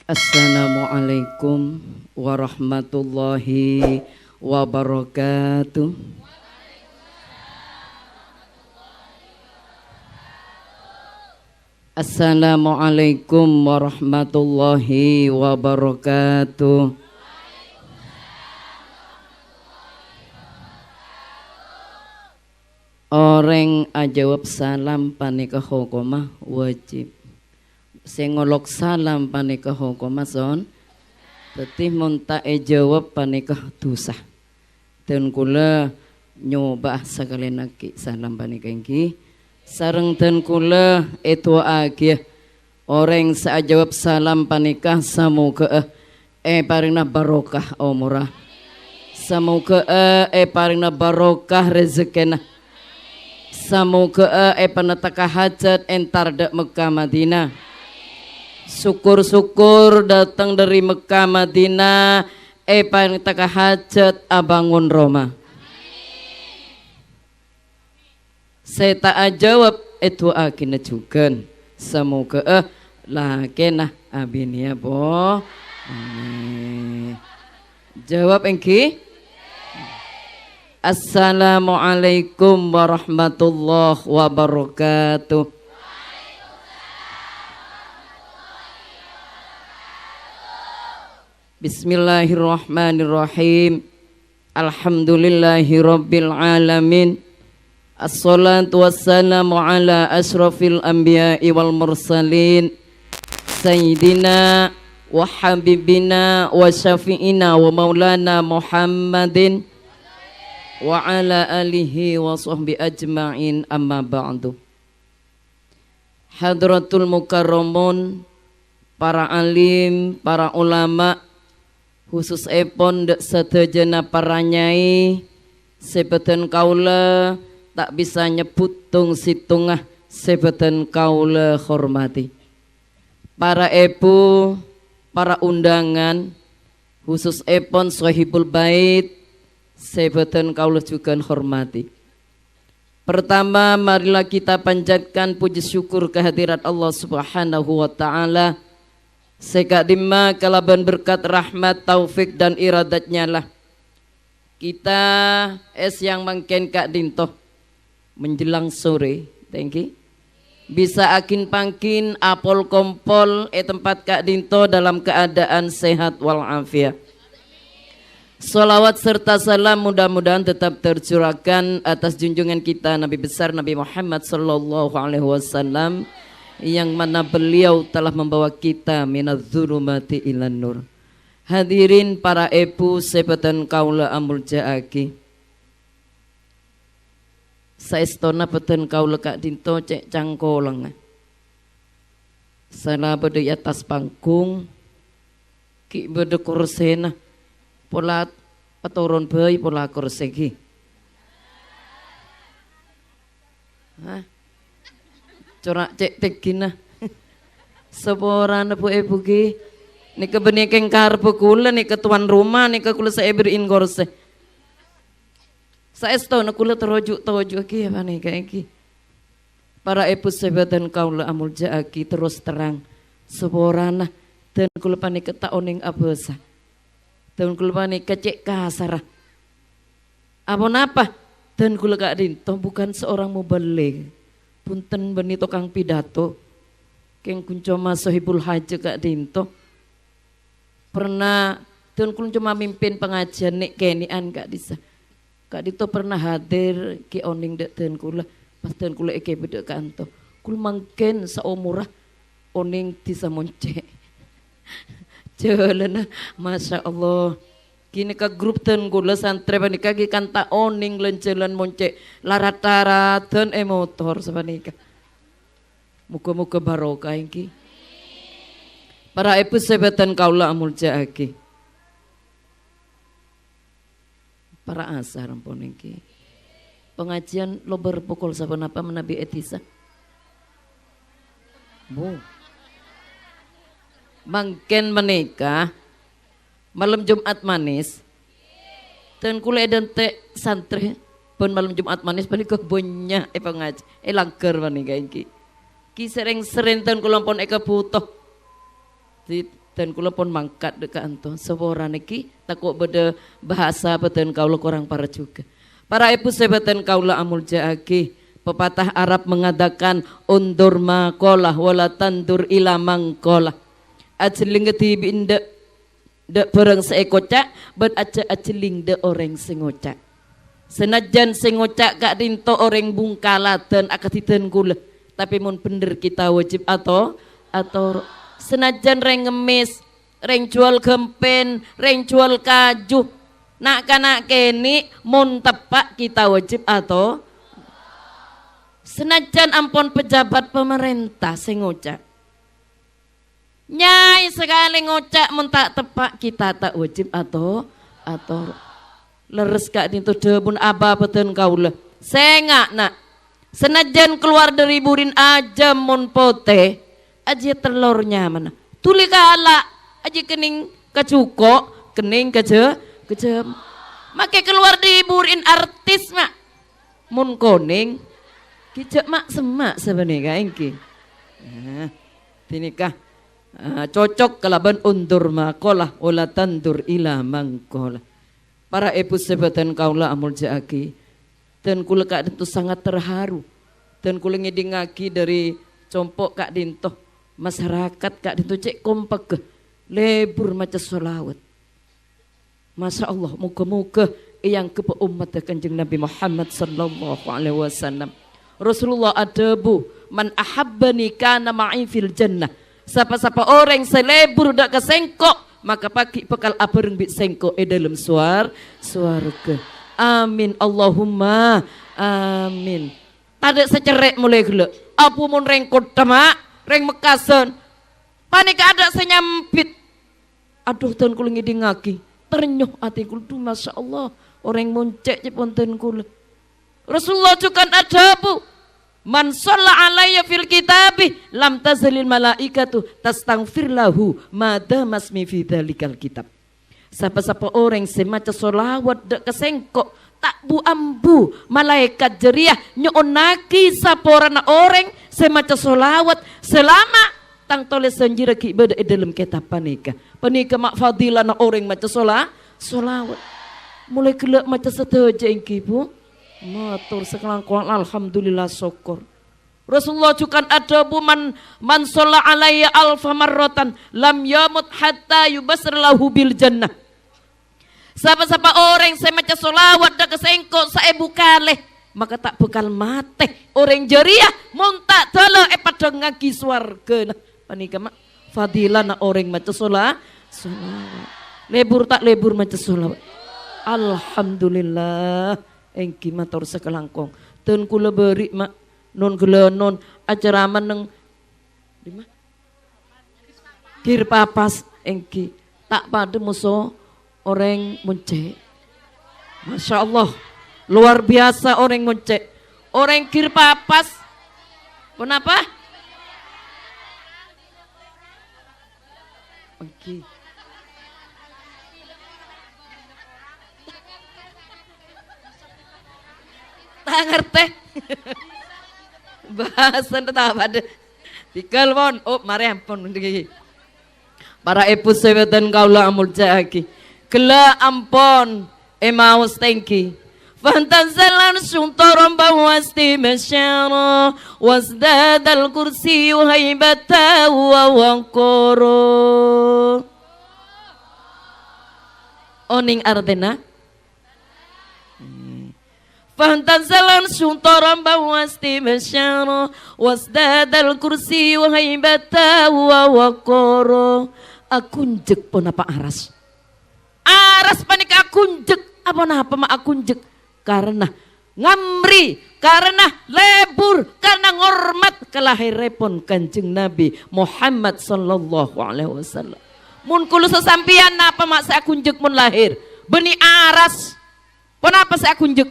Assalamualaikum warahmatullahi wabarakatuh. Assalamualaikum warahmatullahi wabarakatuh. Orang ajawab salam panika hukumah wajib. Sengolok salam panika hukumah son. Tetih munta jawab panika dosa. Dan kula nyoba sekali naki salam panika ingki. Sareng dan kula itu agi orang saajawab salam panika samoga paringna barokah umurah. Samoga paringna barokah rezekina. Samoga panataka hajat entar dak Mekah Madinah. Syukur-syukur datang dari Mekah Madinah panataka hajat abangun Roma. Saya tak jawab itu akhirnya juga semoga lakena abinia bo. Jawab engki. Assalamualaikum warahmatullahi wabarakatuh. Bismillahirrahmanirrahim. Alhamdulillahirabbil alamin. Assalatu wassalamu ala ashrafil anbiya'i wal mursalin Sayyidina wa habibina wa syafi'ina wa maulana Muhammadin wa ala alihi wa sahbihi ajma'in amma ba'du. Hadratul mukarramun, para alim, para ulama, khusus epon dek sedejana para nyai, sebeten kaula tak bisa nyebut tung situngah sebeten kaula hormati. Para epu, para undangan, khusus epon sahibul bait, sebeten kaula juga hormati. Pertama, marilah kita panjatkan puji syukur kehadirat Allah Subhanahu wa taala. Sekadima kalaban berkat rahmat, taufik dan iradatnya lah kita yang mangken Kak Dinto menjelang sore, thank you. Bisa akin pangkin apol kompol tempat Kak Dinto dalam keadaan sehat walafiat. Salawat serta salam mudah-mudahan tetap tercurahkan atas junjungan kita Nabi besar Nabi Muhammad sallallahu alaihi wasallam yang mana beliau telah membawa kita minadz-dzulumati ilan nur. Hadirin para epu sebeten kaula amul jaaki. Saestona peten kaula Kak Dinto cek cangkolang. Sana bede atas panggung ki bede kursena pola patoron bayi pola kursegi. Hah? Corak cek tekina. Seborana bu ibu ki. Nika benikeng karpe kula nika tuan rumah nika kula saya beriin gorse. Saesto na kula terojuk ki apa nika iki. Para ibu sebatan kaula amul jaaki terus terang. Seborana dan kula panika tak oning abesa. Dan kula panika cek kasar. Apa napa? Dan kula Kak Dinto bukan seorang mubaligh. Punten beni tukang pidato. Keng kuncoma sahibul haji Kak Dinto. Pernah dan kula cuma mimpin pengajian nek kenian Kak Disa. Kak Dinto pernah hadir ki oning dek den kula pas den kula eke bedek kanto. Kula mangken saumurah oning disa monce. Jalan Masya Allah. Kini ka grup ten kula santri panika ki kan tak oning lencelan monce larat-larat motor sapanika. Muga-muga barokah iki. Para ibu sebatan kaula amul jaaki. Para asar ampun iki. Pengajian lo berpukul saben apa menabi etisa. Bu. Mangken menikah malam Jumat manis. Dan kula edan te santri pun malam Jumat manis balik ke bonya pengaji langker menikah iki. Ki sering-sering ten kula pun eka butuh. dan kula pun mangkat dekat anto sewora niki takut beda bahasa beten kaula korang para juga. Para ibu sebeten kaula amul jaaki pepatah Arab mengatakan undur makolah wala tandur ila mangkolah. Ajeling ketibin de pereng seekocak bet ajeling de orang sengocak. Senajan sengocak gak dinto orang bungkalaten akatiten kula. Tapi mun bener kita wajib atau senajan reng ngemis, reng jual gempen, reng jual kaju, nak kanak keni mun tepak kita wajib atau senajan ampun pejabat pemerintah sing ngocak. Nyai sekali ngocak mun tak tepak kita tak wajib atau leres kak dintu debun aba beten kaula. Sengak nak senajan keluar dari burin aja mun pote aja telurnya mana tuli kala aja kening kecuko kening kejem make keluar di burin artis mak mun koning kijak mak semak sebenarnya engki tinikah cocok kalaban undur makolah ola tandur ila mangkolah. Para ibu sebatan kaula amul jaaki dan kula kak dinto sangat terharu dan kula ngidingaki dari compok kak dinto masyarakat kak dinto cek kompak lebur maca sholawat. Masya Allah muka-muka yang ke umat kanjeng Nabi Muhammad sallallahu alaihi wasallam. Rasulullah adabu man ahabbani kana ma'i fil jannah. Siapa-siapa orang selebur dak kesengkok maka pagi bekal abareng bit sengkok dalam suarga. Amin Allahumma amin. Ada secerek mulai gula. Apu mun reng kodama, reng mekasen. Panik ada senyampit. Aduh ten kula ngidingaki. Ternyuh ati kula tuh masya Allah. Orang muncek ceponten kula. Rasulullah juga ada bu. Man shalla alayya fil kitabih lam tazalil malaikatu tastaghfir lahu ma damasmi fi dzalikal kitab. Siapa-siapa orang semaca solawat dek kesengkok tak bu ambu malaikat jeriah nyonaki saporana orang semaca solawat selama tang toles sanjira ki beda dalam kitab panika mak fadilana orang maca solawat mulai kelak maca seteja engki bu matur sekelangkong alhamdulillah syukur. Rasulullah juga ada bu man sholla alayya alfa marratan lam yamut hatta yubasir lahu bil jannah. Siapa-siapa orang saya maca solawat dak kesengkok saebu kalih maka tak bekal mate orang jariah muntak telo pada ngagi swarga nah panika mak fadilana orang maca solawat lebur tak lebur maca solawat alhamdulillah engki matur sekelangkong ten kula beri mak non gelenon acara meneng lima kir papas engki tak pada musuh orang muncek. Masya Allah luar biasa orang muncek orang kir papas kenapa oke tak ngerti bahasan tak ada tikal mon oh mari ampun para ibu sewetan kaula amul jaaki kela ampon emaus tengki fantazalan syuntaran bawasti masyara wasdadal kursi haibata wa waqara oning ardena fantazalan syuntaran bawasti masyara wasdadal kursi haibata wa waqara akunjek pon apa aras panik akunjek apa mak akunjek karena ngamri karena lebur karena ngormat kelahiripun kanjeng Nabi Muhammad sallallahu alaihi wasallam mun kula sesampian apa mak saya akunjek mun lahir beni aras pon apa saya akunjek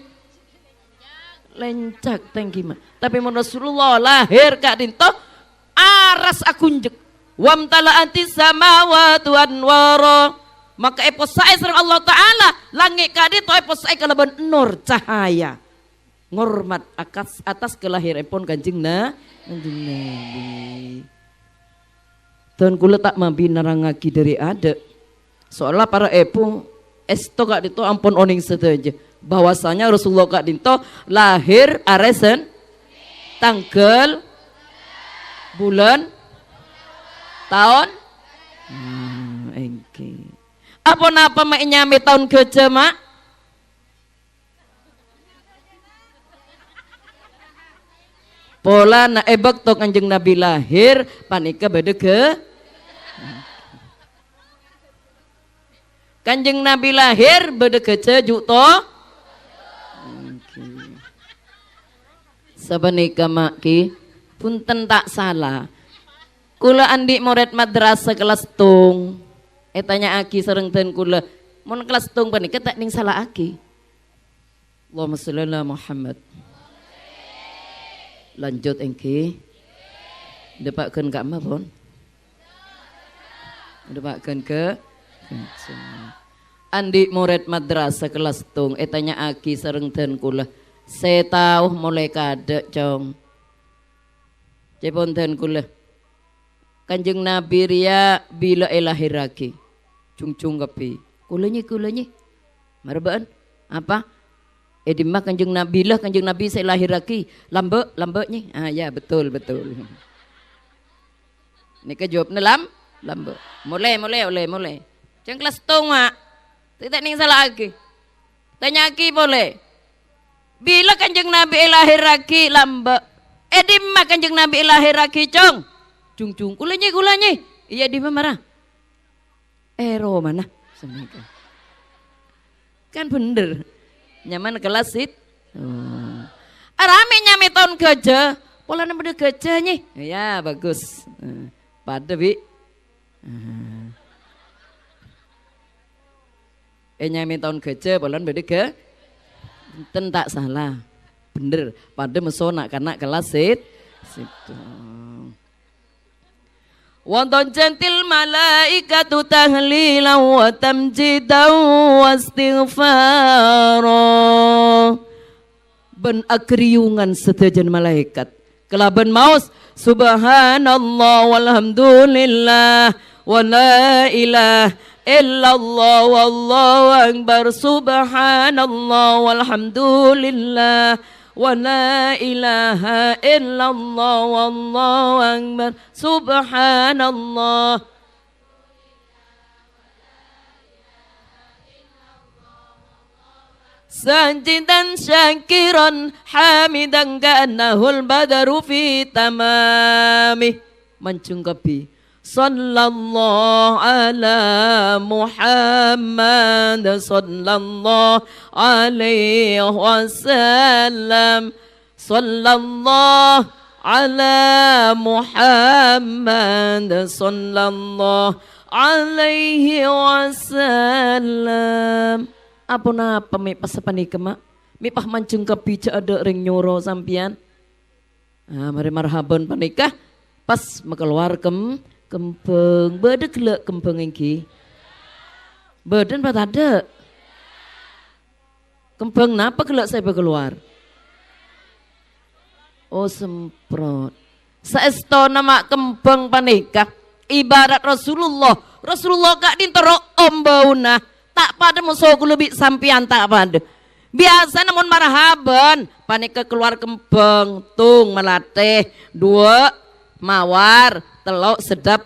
lencak tengki mak tapi mun Rasulullah lahir kak dinto aras akunjek wamtala anti samawati wan wara maka eposai serang Allah Ta'ala langit kadi to eposai kalaban nur cahaya ngormat atas kelahiran pun kanjeng Nabi Dan kula tak mampi narangaki dari ada. Soalnya para epu esto kak dito ampun oning sedaja. Bahwasanya Rasulullah kak dito lahir aresen tanggal bulan tahun apa napa mak nyame tahun kerja mak pola na ebek to kanjeng Nabi lahir panika bade ke kanjeng Nabi lahir bade kerja juk to sabanika mak ki punten tak salah kula andi murid madrasah kelas tung tanya aki sareng ten kula mun kelas tung panika tak ning salah aki Allahumma sholli ala Muhammad lanjut engki depakkeun ka mah pon depakkeun ke andi murid madrasah kelas tung tanya aki sareng ten kula saya tahu mulai kadek cong ceponten kula kanjeng Nabi ria bila lahiraki cung kapi kulanya marbaan apa edimah kanjeng Nabi lah kanjeng Nabi saya lahiraki lambeknya ya betul ini ke jawabnya lambe mulai ceng kelas tung mak tidak ning salah lagi tanya aki boleh bila kanjeng Nabi lahiraki lambe edimah kanjeng Nabi lahiraki cung kulanya iya di marah ero mana kan bener nyaman kelas it rame nyame tahun kerja pola nama kerjanya ya bagus pada bi nyame tahun kerja pola beda ke tak salah bener pada mesona karena kelas it situ wonten centil malaikatu tahlilan wa tamjidan wa istighfara ben akriungan sedajan malaikat kelaban maus subhanallah walhamdulillah wa la ilaha illallah wallahu akbar subhanallah walhamdulillah wa la ilaha illallah wallahu akbar subhanallah sajidan syakiran hamidan ka'annahul badaru fi tamami mencungkapi sallallahu ala Muhammad sallallahu alaihi wasallam sallallahu ala Muhammad sallallahu alaihi wasallam apa napa mi pasapanika mak mi pah mancungkapi ca ada ring nyoro sampian mari marhaban panikah pas makeluar kempeng beda kelak kempeng engki badan pat ada kempeng napa kelak saya keluar oh semprot saesto nama kempeng panika ibarat Rasulullah kak dintoro ombauna tak pada musuhku lebih sampian tak pada biasa namun marhaban panika keluar kempeng tung melatih dua mawar telok sedap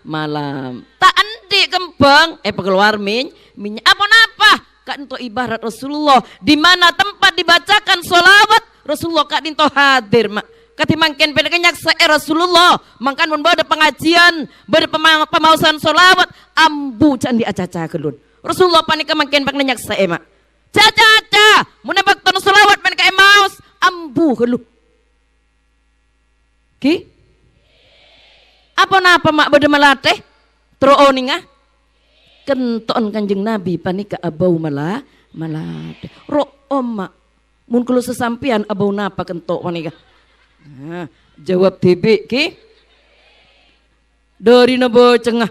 malam tak andi kembang keluar minyak apa napa kak untuk ibarat Rasulullah di mana tempat dibacakan sholawat Rasulullah kak dinto hadir mak katimangken penekenyak Rasulullah mangkan mun bade pengajian bade pemausan sholawat ambu can diacaca kelun Rasulullah panika mangken pengenyak mak caca mun bakton sholawat panika maus ambu kelun ki apa napa mak bade melatih terooninga kenton kanjeng Nabi panika abau melatih ro mak mun kulo sesampian abau napa kentok panika jawab tibi ki dari nebo cengah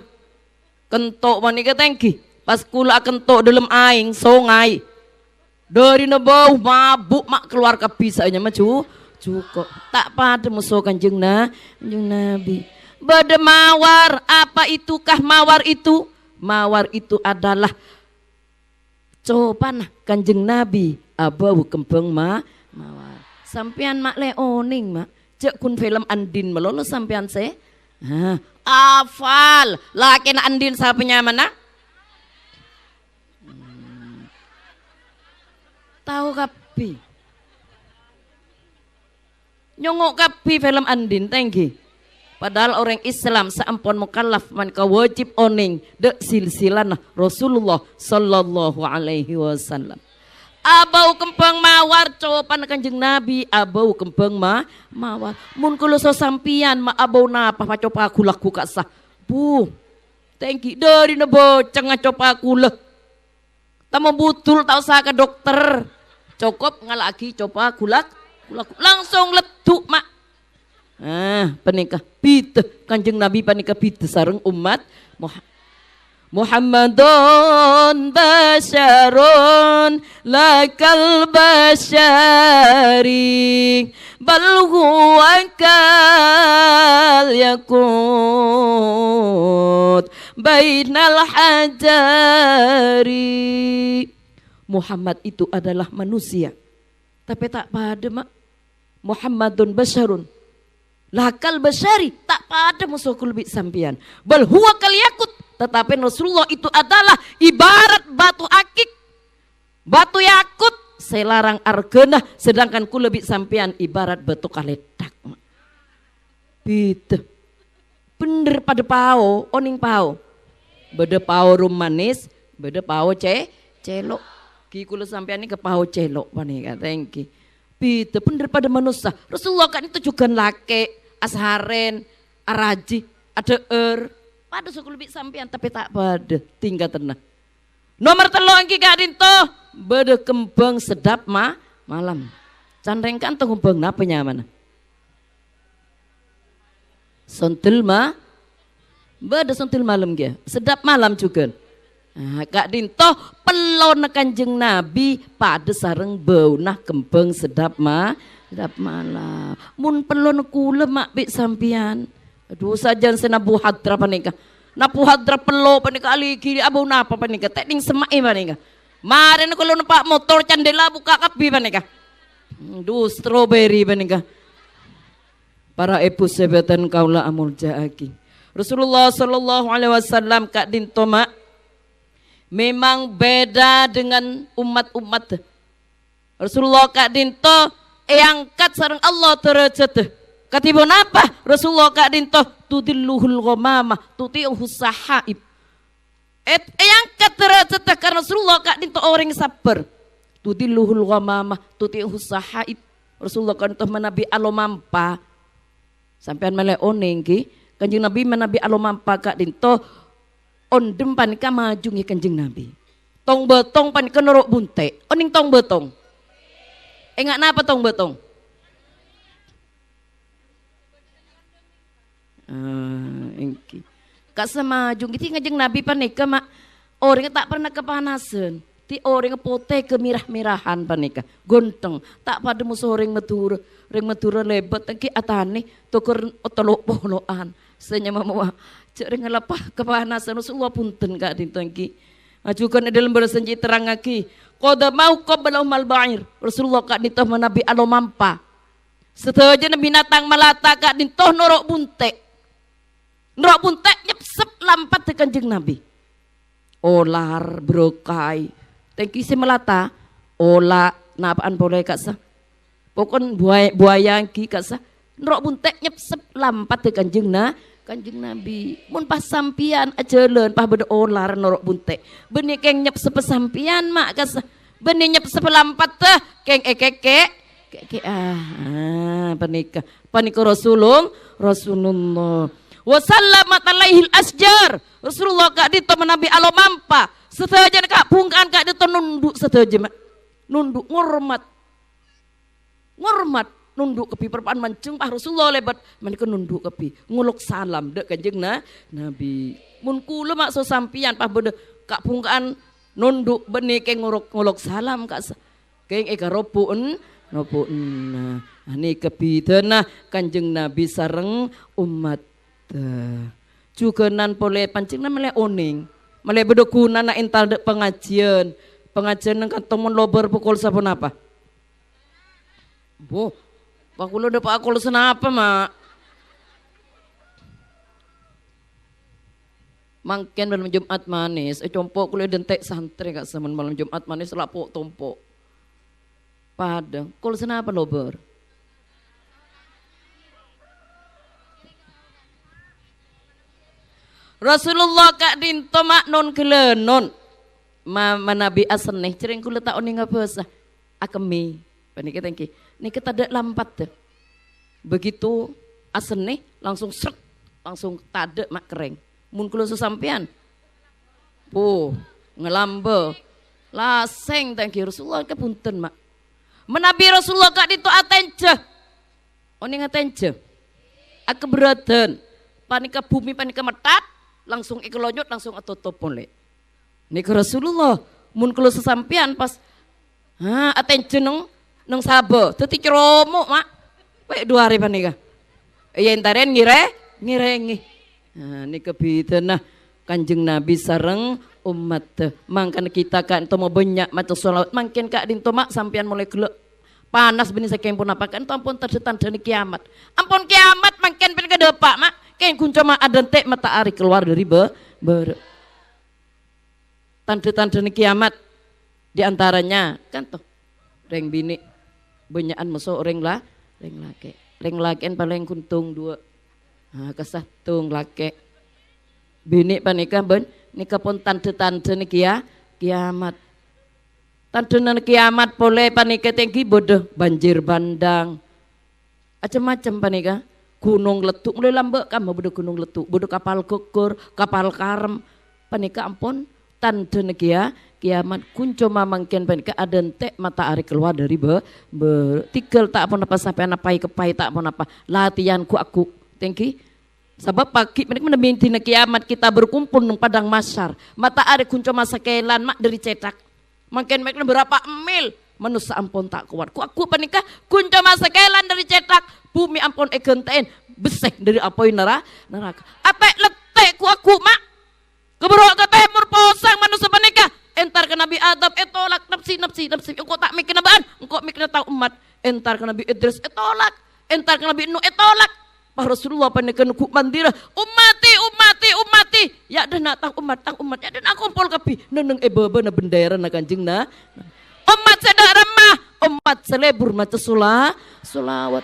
kentok panika tengki pas kula kentok dalam aing songai dari nebo mabuk mak keluar ke pisahnya mah cukup tak pada musuh kanjeng Nabi Bade mawar, apa itukah mawar itu? Mawar itu adalah copan Kanjeng Nabi abau kembang mawar. Sampean mak leoning mak. Cek kun film Andin melolo sampean se. Afal. Laki na Andin sapanya mana? Tahu kapi. Nyongok kapi film Andin tengki. Padahal orang Islam seampun mukallaf man wajib oning dek silsilan Rasulullah sallallahu alaihi wasallam. Abau kembang mawar copan Kanjeng Nabi abau kembang mawar. Mun kula so sampian ma abau napa pacopa aku laku kasah. Bu. Thank you dari na bocang copa aku le. Tamo butul tau sa ka dokter. Cukup ngalaki copa aku laku langsung letuk mak. Panikah pita Kanjeng Nabi panikah pita sareng umat Muhammadun basyarun lakal basyari bal huwa kal yakut bainal hajari. Muhammad itu adalah manusia tapi tak pada mak. Muhammadun basyarun lakal basyari tak pada musuh kulbi sampian bal huwa kal yakut. Tetapi Rasulullah itu adalah ibarat batu akik, batu yakut, selarang argena, sedangkan ku lebih sampean ibarat batu kaledak. Gitu. Bener pada pao, oning pao. Bede pao rum manis, bede pao celok. Ki kula sampean ini ke pao celok panika, thank you. Gitu, bener pada manusia. Rasulullah kan itu juga lake, asharen, araji, ada pada suku lebih sampean tapi tak pada tinggal tenang. Nomor telu angki gak dinto bede kembang sedap malam. Candrengkan tuh kembang napa nyaman. Sentil bede sentil malam dia. Sedap malam juga. Gak dinto pelon Kanjeng Nabi pada sareng bau nah kembang sedap malam. Mun pelon kula mak bik sampean. Aduh sajan senabu hadra panika. Napu hadra pelo panika aliki abau napa panika. Tekning semai panika. Maren kalau numpak motor candela buka kapi panika. Duh strawberry panika. Para ibu sebatan kaula amul jaaki. Rasulullah sallallahu alaihi wasallam kak dintoma memang beda dengan umat-umat. Rasulullah kak dinto angkat sareng Allah derajat. Katibun apa? Rasulullah kak dinto tudilluhul ghamamah tuti'uhu sahaib. Yang derajat karena Rasulullah kak dinto orang sabar. Tudilluhul ghamamah tuti'uhu sahaib. Rasulullah kan toh menabi alomampa. Sampean mele oning ki, Kanjeng Nabi menabi alomampa kak dinto ondem panika maju ngi Kanjeng Nabi. Tong betong panika norok bunte. Oning tong betong. Enggak napa tong betong? Engki. Kak sama jungkiti ngajeng Nabi panika mak orang tak pernah kepanasan. Ti orang pote kemirah-mirahan panika. Gonteng tak pada musuh orang metura lebat engki atane tuker otolok poloan. Senya mama cek ngelapah kepanasan Rasulullah punten kak dinto engki. Ajukan dalam bersenji terang aki. Qad mau qabla mal ba'ir. Rasulullah kak dinto menabi alomampa. Setelah binatang melata kak dinto norok bunte. Norok bunte nyepsep lampat ke Kanjeng Nabi. Olar brokai. Tengki si melata. Ola napaan boleh kak sa. Pokon buaya ki kak sa. Norok bunte nyepsep lampat ke Kanjeng Nabi. Mun pas sampian ajeleun pas beda olar norok bunte. Benih keng nyepsep sampian mak kak sa. Benih nyepsep lampat teh keng ekeke. Panika Rasulullah wa sallamat alaihil asjar. Rasulullah kak dito menabi alomampa seteja kak pungkaan kak dito nunduk seteja mak nunduk ngormat nunduk kepi perpaan mancung pah Rasulullah lebat manika nunduk kepi nguluk salam dek Kanjeng Nabi. Mun kula mak so sampian pah bede kak pungkaan nunduk benih keng nguluk salam kak keng eka ropuun ini kepitena Kanjeng Nabi sareng umat Jugenan pole pancingna mele oning. Mele bedokuna na entar de pengajian. Pengajian nang ketemu lober pukul sabun apa? Bu, pakulo de pakul senapa mak? Mangken malam Jumat manis, compok kuliah dentek santri kak semen malam Jumat manis lapuk tompok. Padang, kul senapa lober? Rasulullah kak dinto mak non kelenon. Nabi aseneh cereng kula tak oni ngapesa. Akemi, paniki tengki. Ini kita ada lampat deh. Begitu aseneh langsung sret, langsung tade mak kereng. Mun kula sesampean. Ngelambe. Laseng thank you Rasulullah kepunten mak. Menabi Rasulullah kak dito atence. Oni ngatence. Keberatan. Panika bumi panika metat langsung ikelonyot langsung atotopon le. Nika Rasulullah mun kula sesampean pas atence nang sabe teti kromo mak. Pek 2 hari panika. Ya entaren ngirengi. Ini kebitanah Kanjeng Nabi sareng umat mangkan kita kan to mau banyak maca sholawat mangken kak dinto mak sampean mulai gelek panas benih saking pun apa kan to ampun terdetan dari kiamat ampun kiamat mangken pen kedepak mak ken kunco mak adentek matahari keluar dari tanda-tanda kiamat diantaranya kan toh reng bini banyakan masuk reng laki paling kuntung 2 kesatung laki bini panika ben nika pun tanda-tanda niki ya kiamat tanda kiamat pole panika tinggi bodoh banjir bandang macam-macam panika gunung letuk mulai lambek kamu bodoh gunung letuk bodoh kapal gugur kapal karem panika ampun tanda niki ya kiamat kunco mamangken panika ada entek matahari keluar dari tikel tak apa apa sampai napai kepai tak apa apa latihanku aku tengki sebab pagi mereka meneminti kiamat kita berkumpul di padang masyar matahari kunco masa kelan mak dari cetak makin mereka berapa mil manusia ampun tak kuat ku aku panikah kunco masa kelan dari cetak bumi ampun egenten besek dari apoi neraka apa letek ku aku mak keberok ke temur posang manusia panikah entar ke Nabi Adam etolak nafsi engkau tak mikir nabaan engkau mikir tahu umat entar ke Nabi Idris etolak entar ke Nabi Nuh etolak Pak Rasulullah pandekan ku mandira umati ya dan tang umat ya dan aku kumpul kapi neneng ebebe na bendera na kanjeng na umat sedang remah umat selebur maca solawat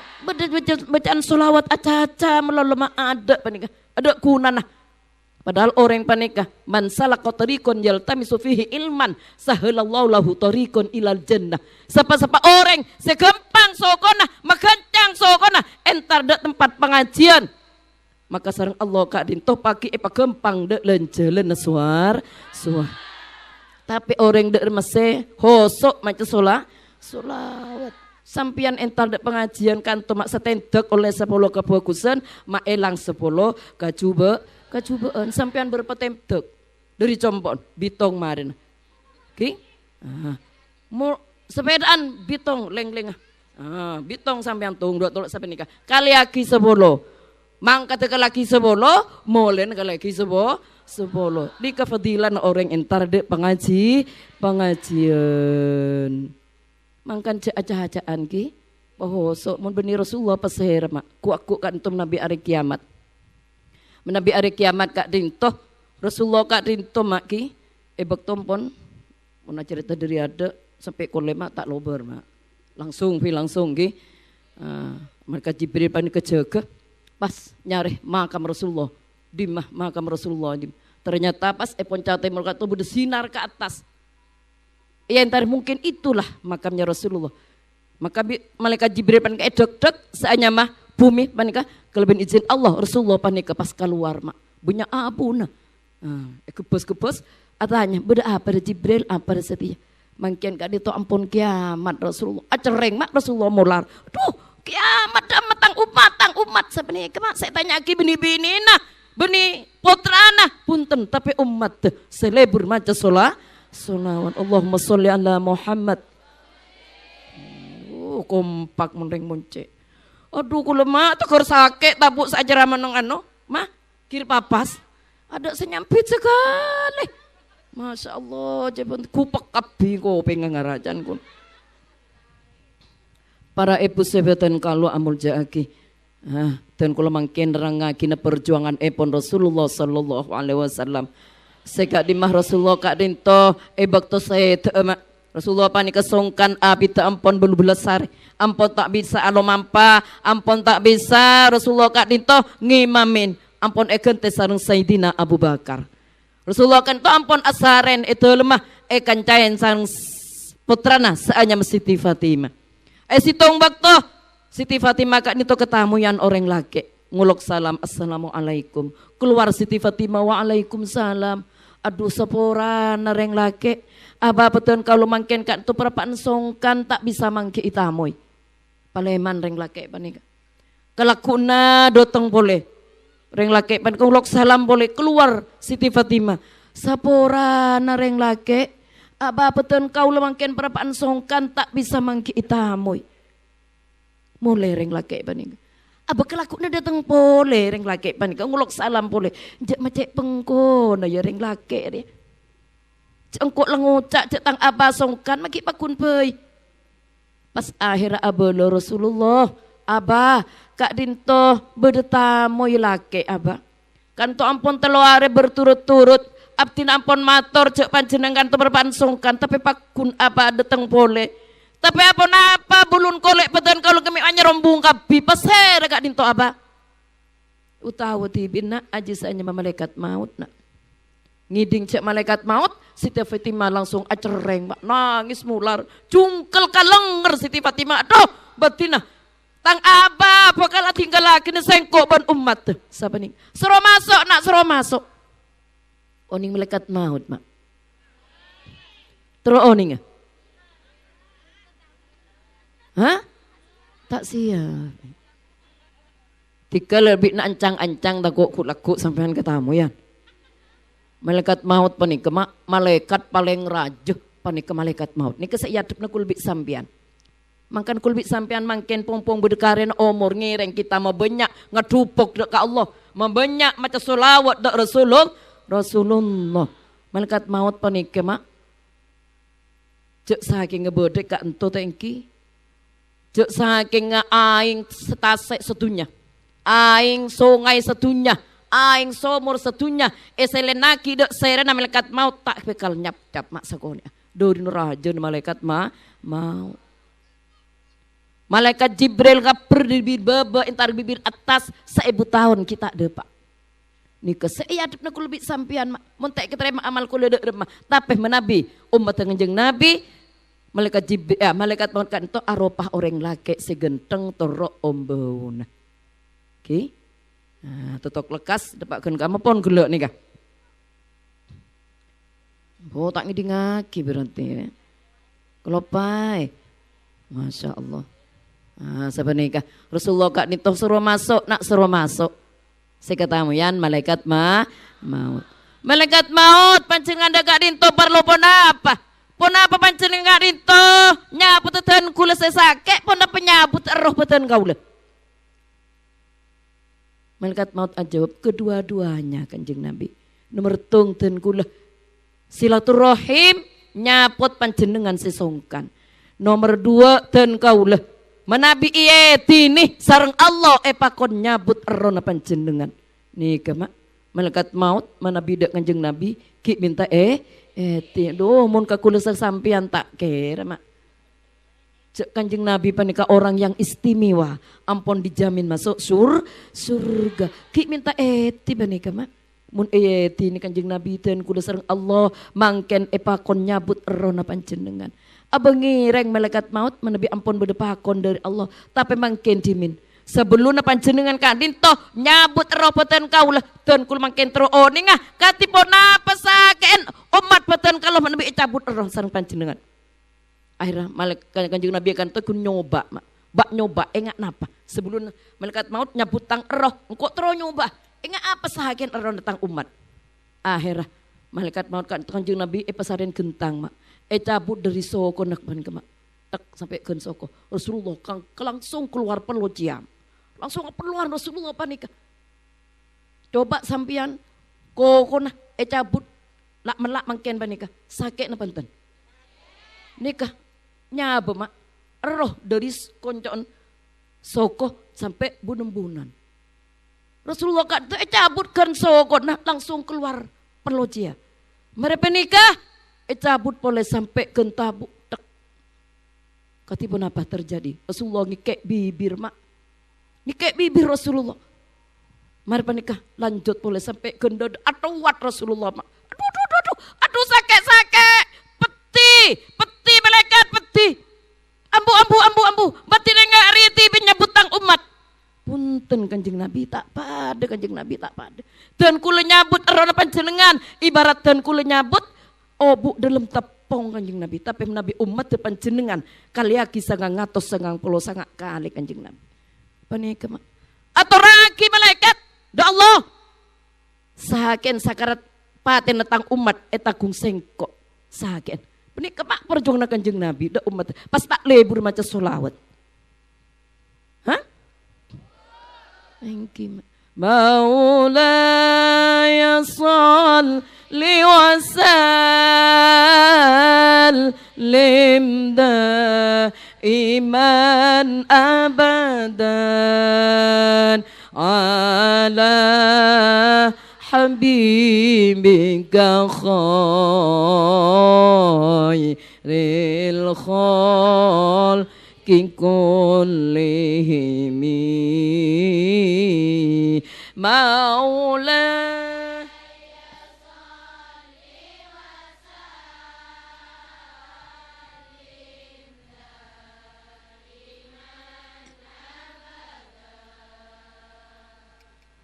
bacaan solawat acaca meloloma ada panika ada kunana padahal orang panika man salaka tariqan yaltamisu fihi ilman sahalallahu lahu tariqan ilal jannah sapa orang segempang sokona magancang sokona entar de tempat pengajian maka sareng Allah kak dintoh pagi gempang de lenjelen suar tapi orang de remese hosok maca solawat sampian entar de pengajian kanto mak setendek oleh 10 kebagusan mak elang 10 kacubaan sampean berpetemtek dari compon bitong marin oke mau sepedaan bitong leng bitong sampean tung 2 tolak sampai nikah kali lagi 10 mangkat ke lagi 10 molen ke lagi 10 di kefadilan orang entar de pengajian mangkan acah-acahan ki bahwa mun benih Rasulullah peseher mak ku kan tum nabi hari kiamat menabi hari kiamat kak dintoh Rasulullah kak dintoh mak ki ebek tompon mana cerita dari ada sampai kolema tak lober mak langsung ki mereka Jibril panik kejaga pas nyari makam Rasulullah makam Rasulullah ternyata pas epon cate mereka tuh bersinar ke atas ya entar mungkin itulah makamnya Rasulullah maka malaikat Jibril panik edek seanya mah bumi panika kelebihan izin Allah Rasulullah panika pas keluar mak punya abuna kebos atanya beda apa Jibril apa setia mangkian kak itu ampun kiamat Rasulullah acereng mak Rasulullah mular tuh kiamat tang umat sebenarnya kemak saya tanya lagi bini nah beni putrana punten tapi umat selebur maca solawat Allahumma sholli ala Muhammad kompak mendeng monce aduh kula mak tekor sakit tabuk saja meneng Mah, kir papas. Ada senyampit sekali. Masya Allah, jepun kupak kabi ko pengangarajan kun. Para ibu sebeten kalau amul jaaki. Dan kalau makin rangaki na perjuangan epon Rasulullah sallallahu alaihi wasallam. Seka di mah Rasulullah kak dinto bakto saya teemak. Rasulullah pani kesongkan abi ta ampon belu belasar. Ampon tak bisa alo mampa, ampon tak bisa Rasulullah kak dinto ngimamin. Ampon ekente sareng Sayyidina Abu Bakar. Rasulullah kan to ampun asaren itu lemah kancayan sang putrana saanya Siti Fatimah. Sitong bakto Siti Fatimah kak nito ketamuyan orang laki ngulok salam assalamualaikum. Keluar Siti Fatimah waalaikumsalam. Aduh sepora nareng laki. Aba beton kalau mangken kak tu perapaan songkan tak bisa mangki itamoy. Paleman reng laki panika. Kelakuna dotong boleh. Reng laki pan kulok salam boleh keluar Siti Fatimah. Sapora na reng laki. Aba peten kau lemangken perapaan songkan tak bisa mangki itamoy. Mulai reng laki panika. Aba kelakuna datang boleh reng laki panika ngulok salam boleh. Jak macek pengko na ya reng laki dia. Cengkok lengucak cek tang aba songkan maki pakun pei. Pas akhir abala Rasulullah. Aba kak dinto bedetamoy laki aba. Kanto ampun telo are berturut-turut. Abtin ampun mator cek panjenengan to berpan songkan. Tapi pakun aba datang boleh. Tapi apa bulun kolek peten kalau kami hanya rombung kabi. Pasir kak dinto aba. Utawa tibin nak ajisanya malaikat maut nak. Ngiding cek malaikat maut. Siti Fatimah langsung acereng. Nangis mular. Cungkel kalenger Siti Fatimah. Aduh batina. Tang aba bakal tinggal lagi ni sengkok ban umat. Siapa nih? Suruh masuk nak suruh masuk. Oning malaikat maut mak. Terus oning ya? Hah? Tak siap. Tika lebih nak ancang-ancang takut laku sampean ketamu ya. Malaikat maut panik malaikat paling rajuh panik ke malaikat maut. Ni kesayadep na kulbik sampian. Mangkan kulbik sampean mangken pompong berdekaran umur ngireng kita membanyak ngedupuk dek Allah, membanyak maca solawat dek Rasulullah. Malaikat maut panik mak. Cek saking ngebodek kak ento tengki. Cek saking aing setasek setunya. Aing sungai setunya. Aing somor setunya. Eselenaki dek serena malaikat maut tak bekal nyap-nyap mak sakonya. Dorin raja malaikat maut. Malaikat Jibril kaper di bibir baba entar bibir atas 1000 tahun kita depak. Nika saya adep nak lebih sampian montek keterima amal kula dek remah. Tapi menabi umat ngenjeng nabi malaikat Jibril malaikat maut kan itu aropah orang laki segenteng toro ombauna. Oke. Nah, tutok lekas depakkeun kamu pon gelek nika. Oh tak ngidi ngaki berarti ya. Kelopai. Masya Allah. Siapa nikah? Rasulullah kak nitoh suruh masuk, nak suruh masuk. Saya katamu yan malaikat maut. Malaikat maut panjenengan kak dinto perlu pon apa? Pon apa panjenengan kak dinto? Nyabut teten kula sesake pon apa nyabut roh beten kaula. Malaikat maut ajawab kedua-duanya kanjeng Nabi. Nomor tung ten kula silaturahim nyapot panjenengan sesongkan. Nomor 2 ten kaula. Menabi ieti nih sareng Allah pakon nyabut erona panjenengan. Nih kema malaikat maut menabi dek kanjeng Nabi ki minta eti. Duh mun kakula sampean tak kira mak. Cek kanjeng Nabi panika orang yang istimewa. Ampun dijamin masuk surga. Ki minta eti panika mak. Mun eti ini kanjeng Nabi ten kula sareng Allah mangken pakon nyabut erona panjenengan. Abang ngireng malaikat maut menebi ampun berdepakon dari Allah. Tapi mangken dimin. Sebelum panjenengan kadin toh nyabut roh beten kaulah. Dan kul mangken tero oningah. Katipon apa saken umat beten kalau menebi cabut roh sareng panjenengan. Akhirnya malaikat kanjeng Nabi kan tuh nyoba. Bak nyoba enggak napa. Sebelum malaikat maut nyabut tang roh. Engkau tero nyoba. Enggak apa saken roh datang umat. Akhirnya malaikat maut kan kanjeng Nabi pesaren gentang mak. Cabut dari soko nak ban kemak tak sampai ke soko Rasulullah langsung keluar pelociam langsung keluar Rasulullah panik Coba sampian kokona cabut lak melak mangken banika sakit na panten. Nikah nyaba mak roh dari koncoan soko sampai bunan-bunan. Rasulullah kata cabutkan soko nah langsung keluar perlogia. Mereka nikah cabut boleh sampai ke tabuk tek. Katipun apa terjadi? Rasulullah ngikek bibir mak. Ngikek bibir Rasulullah. Mereka nikah lanjut boleh sampai ke dada atau wat Rasulullah mak. Aduh sakit. Peti malaikat peti. Ambu. Batin enggak riti penyebutang umat. Punten Kanjeng Nabi tak pada Kanjeng Nabi tak pada. Dan kula nyabut erona panjenengan ibarat dan kula nyabut obu dalam tepung Kanjeng Nabi. Tapi Nabi umat panjenengan kaliaki sangang ngatos sangang puluh sangat kali Kanjeng Nabi. Panika mak. Atau raki malaikat da Allah. Sahaken sakarat paten netang umat etagung sengkok. Sahaken. Panika mak perjuangan Kanjeng Nabi da umat pas tak lebur maca sholawat. Hah? Thank you. Maulaya salli wa sallim daiman abadan ala habibika khairil khalqi kullihim maula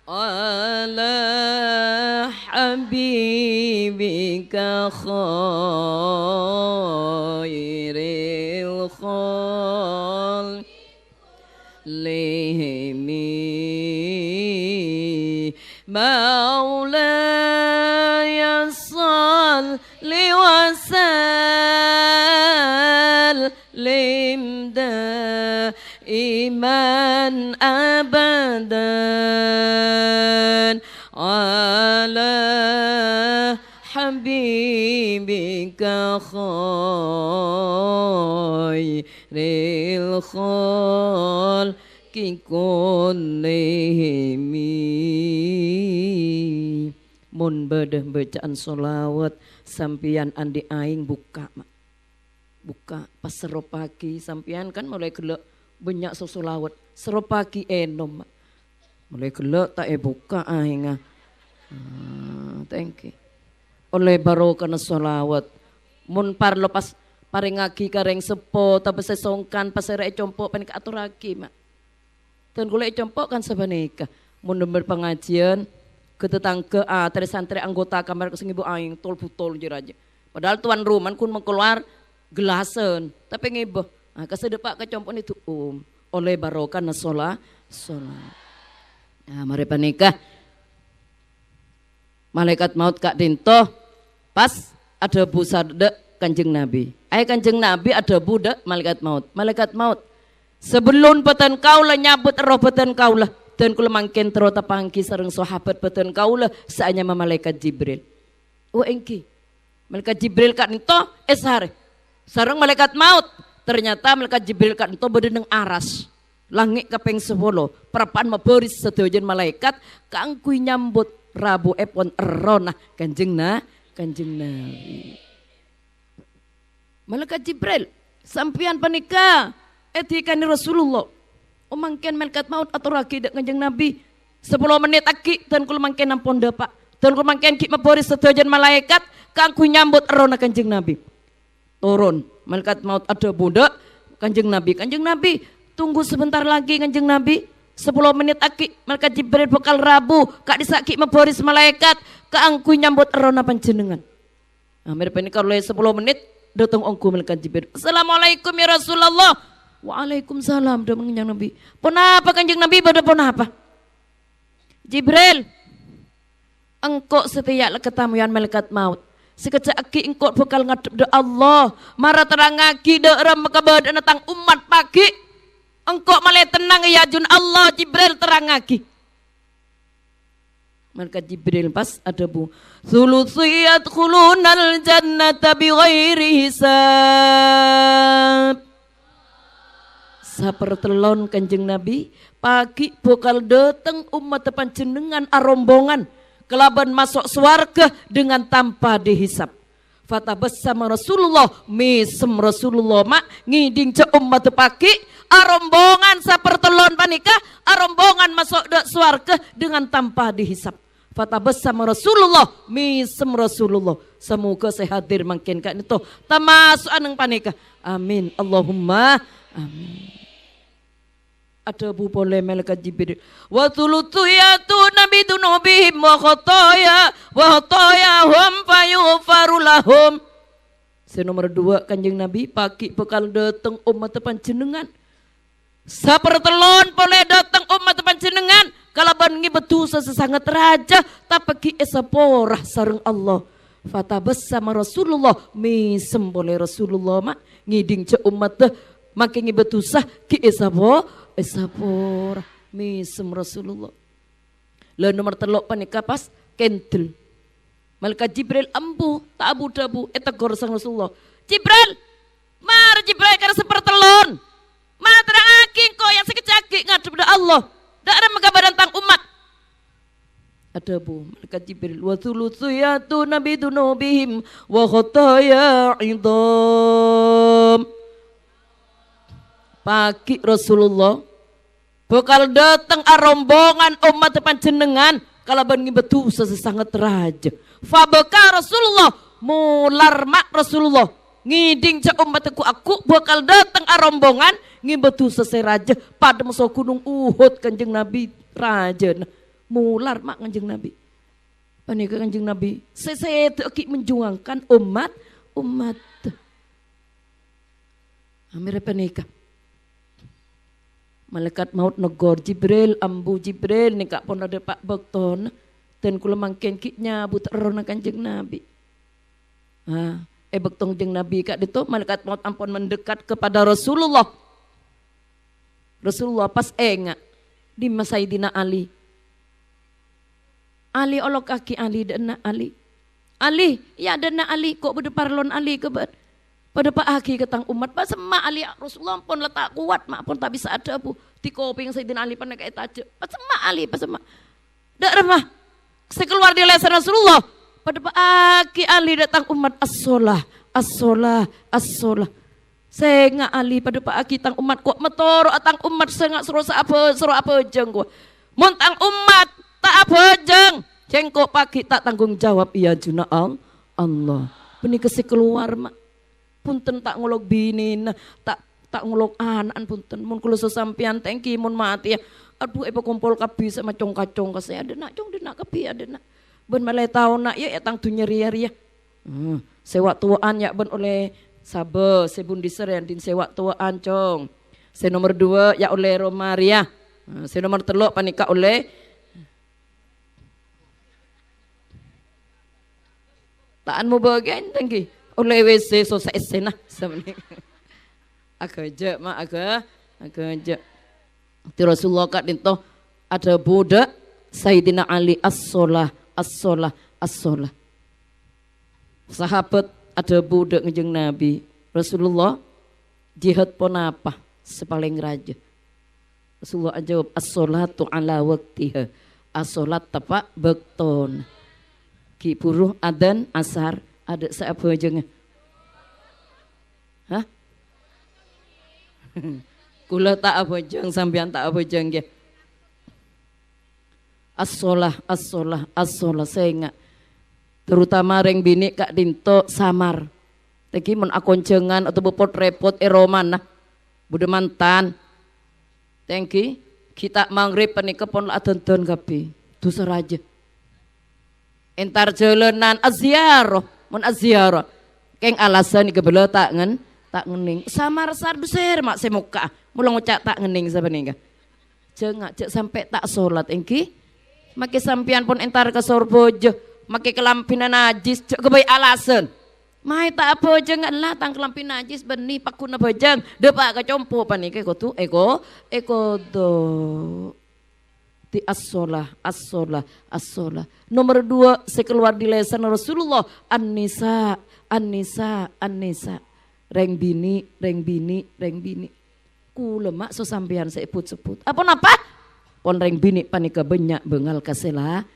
ala habibika khairil khalqi maulaya salli wa sallim daiman abadan ala habibika khairil khalqi kullihim. Mun bedah bacaan sholawat sampian andi aing buka mak. Buka pas seropaki sampian kan mulai gelek banyak sholawat seropaki enom mak. Mulai gelek tak buka aing thank you. Oleh barokah sholawat mun par lepas paringaki kareng sepo tapi sesongkan pasere compok panik aturaki mak. Dan kula compok kan sabanika mun berpengajian ke tetangga dari santri anggota kamar ke ibu aing tol butol jeraja. Padahal tuan rumah kun mengkeluar gelasen tapi ngibah. Kesedepak kecompon itu oleh barokah sholat. Nah, mari panikah malaikat maut kak dinto pas ada busada Kanjeng Nabi. Kanjeng Nabi ada budak malaikat maut. Malaikat maut sebelum peten kaulah nyabut roh peten kaulah dan kula mangken terota pangki sareng sahabat peten kaulah saanya malaikat Jibril. Engki. Malaikat Jibril kak dinto sare sareng malaikat maut. Ternyata malaikat Jibril kak dinto bedeneng aras. Langit kaping 10 perapaan maberis sedojen malaikat kangkui nyambut Rabu epon erona Kanjeng Nabi. Malaikat Jibril sampian panika etikani Rasulullah. Mangken malaikat maut atau raki dek Kanjeng Nabi 10 menit aki dan kula mangken ampun Pak. Dan kula mangken ki maberis sedojen malaikat kangkui nyambut erona Kanjeng Nabi. Turun malaikat maut ada budak Kanjeng Nabi tunggu sebentar lagi Kanjeng Nabi 10 menit aki malaikat Jibril bekal Rabu kak disaki maboris malaikat keangku nyambut erona panjenengan. Nah mirip ini kalau 10 menit datang ongku malaikat Jibril. Assalamualaikum ya Rasulullah. Waalaikumsalam dah Kanjeng Nabi. Ponapa Kanjeng Nabi pada ponapa? Jibril engkau setiap ketamuan malaikat maut. Sekejap aki engkau bekal ngadep de Allah. Marah terang aki de ram makabadan tentang umat pagi. Engkau malah tenang ya jun Allah Jibril terang aki. Malaikat Jibril pas ada bu. Thulutsiyat khulunal jannata bighairi hisab. Sapertelon Kanjeng Nabi pagi bakal dateng umat panjenengan arombongan kelaban masuk swarga dengan tanpa dihisap. Fatabassama Rasulullah misem Rasulullah mak ngiding ce umat pagi arombongan sapertelon panika arombongan masuk swarga dengan tanpa dihisap. Fatabassama Rasulullah misem Rasulullah. Semoga saya hadir mungkin kan itu termasuk aneng panika. Amin Allahumma amin. Ada bu boleh malaikat Jibril. Wa thulutsu yatuna bidunubihim wa hum fayufaru lahum. Nomor 2 Kanjeng Nabi pagi bekal datang umat panjenengan. Sapertelon boleh datang umat panjenengan kalaban ngibetu sesangat raja tapi esaporah sareng Allah. Fatabassama Rasulullah misem boleh Rasulullah mak ngiding ce umat makin ngibetu sah ki esapor misem Rasulullah. Lalu nomor 3 panika pas kentel. Malaikat Jibril ambu tak abu dabu etegor sang Rasulullah. Jibril, mar Jibril karena sepertelon. Mar terang aking kok yang sekejaki ngadep pada Allah. Tak ada mengkabaran tentang umat. Ada bu malaikat Jibril wa thulutsu yatuna bidunubihim wa khataya idam. Pagi Rasulullah bakal datang rombongan umat panjenengan kalaban ngibetu sesangat raja. Fabaka Rasulullah mular mak Rasulullah ngiding cak umatku aku bakal datang rombongan ngibetu sesai raja pada musuh gunung Uhud Kanjeng Nabi raja mular mak Kanjeng Nabi. Panika Kanjeng Nabi saya menjuangkan umat Amir panika. Malaikat maut negor Jibril ambu Jibril nikah pun ada Pak Bekton dan kula mangken kitnya but erona Kanjeng Nabi. Bektong jeng Nabi kak itu malaikat maut ampun mendekat kepada Rasulullah. Rasulullah pas enggak di Sayyidina Ali. Ali olok kaki Ali dana Ali. Ali ya dana Ali kok berdeparlon Ali kebet. Pada Pak Aki ketang umat pas semak Ali Rasulullah pun letak kuat mak pun tak bisa ada bu di koping Sayyidina Ali pun kayak tajuk pas semak Ali pas semak dak remah sekeluar di lesan Rasulullah pada Pak Aki Ali datang umat as-solah sengak Ali pada Pak Aki tang umat kok metoro atang umat sengak suruh apa jeng gua muntang umat tak apa jeng cengkok pagi tak tanggung jawab iya juna Allah benih kesi keluar mak punten tak ngolok binin tak ngolok anak punten mun kula sesampian tengki mun mati ya aduh kumpul kabi sama congkacong ka saya ada nak cong denak kabi ada nak ben malai tau nak ya tang tu nyeri ya sewa tuaan ya ben oleh sabe sebun diseren din sewa tuaan cong se nomor 2 ya oleh Romaria se nomor 3 panika oleh taan mo bagian tengki oleh WC so sa esena sebenarnya agak aja ti Rasulullah kat dinto ada budak Sayyidina Ali as-solah sahabat ada budak ngejeng Nabi Rasulullah jihad pun apa sepaling raja Rasulullah jawab as-solatu ala waqtiha as-solat tepat bekton ki puruh adan asar ada siapa aja kula tak apa jeng sampean tak apa jeng ya as-solah saya ingat terutama reng bini kak dinto samar teki mun akoncengan atau bepot repot eroman nah bude mantan tengki kita mangrib panika pon atonton kapi dosa raja entar jalanan aziarah mun aziarah keng alasan ikebele tak ngening samar sar besar mak semuka mulang ngucak tak ngening sabening jengak cek sampai tak salat engki make sampian pun entar ke sorbojo make kelampinan najis cek kebaik alasan mai tak apa jengat lah tang kelampin najis beni pakuna bajang depak ke compo panike ko tu eko do Ti as-sholah, as-sholah, as-sholah. Nomor 2 sekeluar di lesan Rasulullah an-nisa, an-nisa, an-nisa. Reng bini, reng bini, reng bini. Kula mak so sampean sebut-sebut. Apa napa? Pon reng bini panika banyak bengal kasela.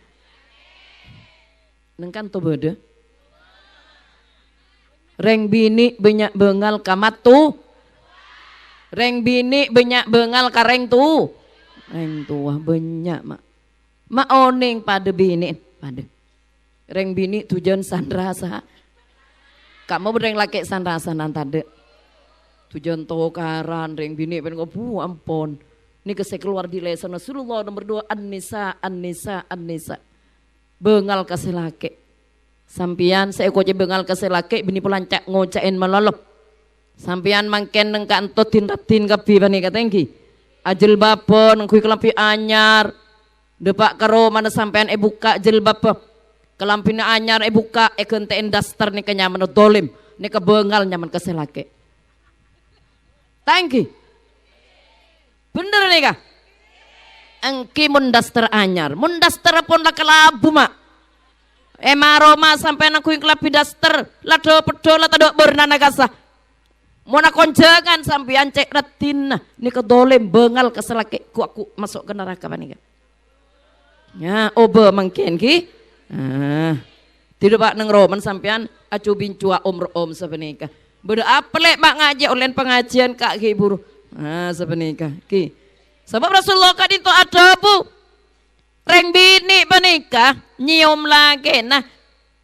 Nengkan to bede. Reng bini banyak bengal kamatu. Reng bini banyak bengal kareng tu. Reng tua banyak mak. Mak oning pada bini pada. Reng bini tujuan sandrasa. Kamu bereng laki sandrasa nantade. Tujuan tokaran reng bini pen bu ampon. Ini kesek keluar di lesan Rasulullah nomor 2 an-nisa, an-nisa, an-nisa. Bengal kasih laki. Sampian saya koce bengal kasih laki bini pelancak ngocain melolop. Sampian mangken neng kanto tindatin kapi bani katengki. Ajil bapon kui kelampi anyar. Depak karo mana sampean buka jilbab. Kelampina anyar buka kentein daster nih kenyaman dolim. Nih kebengal nyaman kasih laki. Tangki. Bener nih kah? Engki mundaster anyar. Mundaster pun lah kelabu mak. Emaroma sampai aku yang kelapi daster. Lado pedo lah tado bernana kasah. Mona konjangan sampean cek retin. Nih kedolim bengal kasih laki. Aku masuk ke neraka nih kah? Ya obe mangken ki. Tidak pak neng roman sampean acu bincua om sebenika. Beda apa lek mak ngaji oleh pengajian kak ki buru. Sebenika ki. Sebab Rasulullah kan itu ada bu. Reng bini menikah nyium lagi. Nah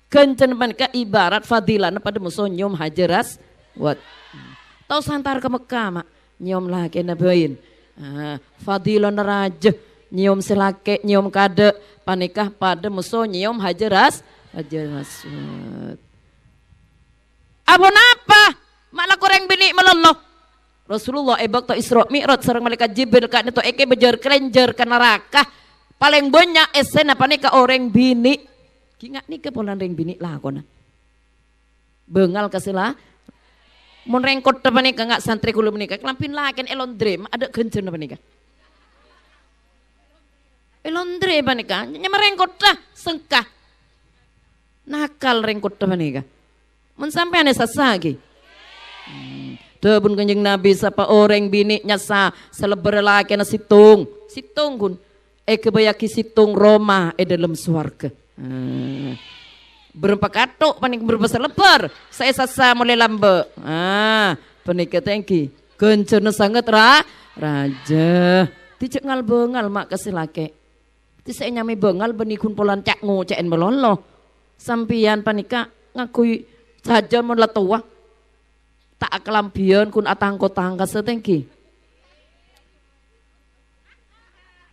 kencen menikah ibarat fadilah pada musuh nyium hajaras. What? Tahu santar ke Mekah mak nyium lagi nabain. Fadilah neraja nyium selake nyium kade panikah pada musuh nyium hajaras. Apa napa? Malah koreng bini meloloh. Rasulullah ebak to Isra Mi'raj sareng malaikat Jibril kan itu eke bejer kelenjer ke neraka. Paling banyak esen apa nih ke orang bini. Kingat nih ke polan reng bini lah kona. Bengal kasih mun rengkot apa nih nggak santri kulo menikah. Kelampin lah kan elondre ada kencen apa nih elondre apa nih nyamar rengkot lah sengkah. Nakal rengkot apa nih mun sampai ane sasagi. Tebun kanjeng Nabi sapa orang bini nyasa seleber laki na situng kun kebayaki situng Roma dalam suarga. Berempat katok panik berapa selebar saya sasa mulai lambe. Panik tengki kencana sangat raja tijek ngal bengal mak kasih laki. Ti saya nyami bengal benikun polan cak ngocein melolo. Sampian panika ngakui saja mun tua. Tak kelampian kun atangko tangka setengki.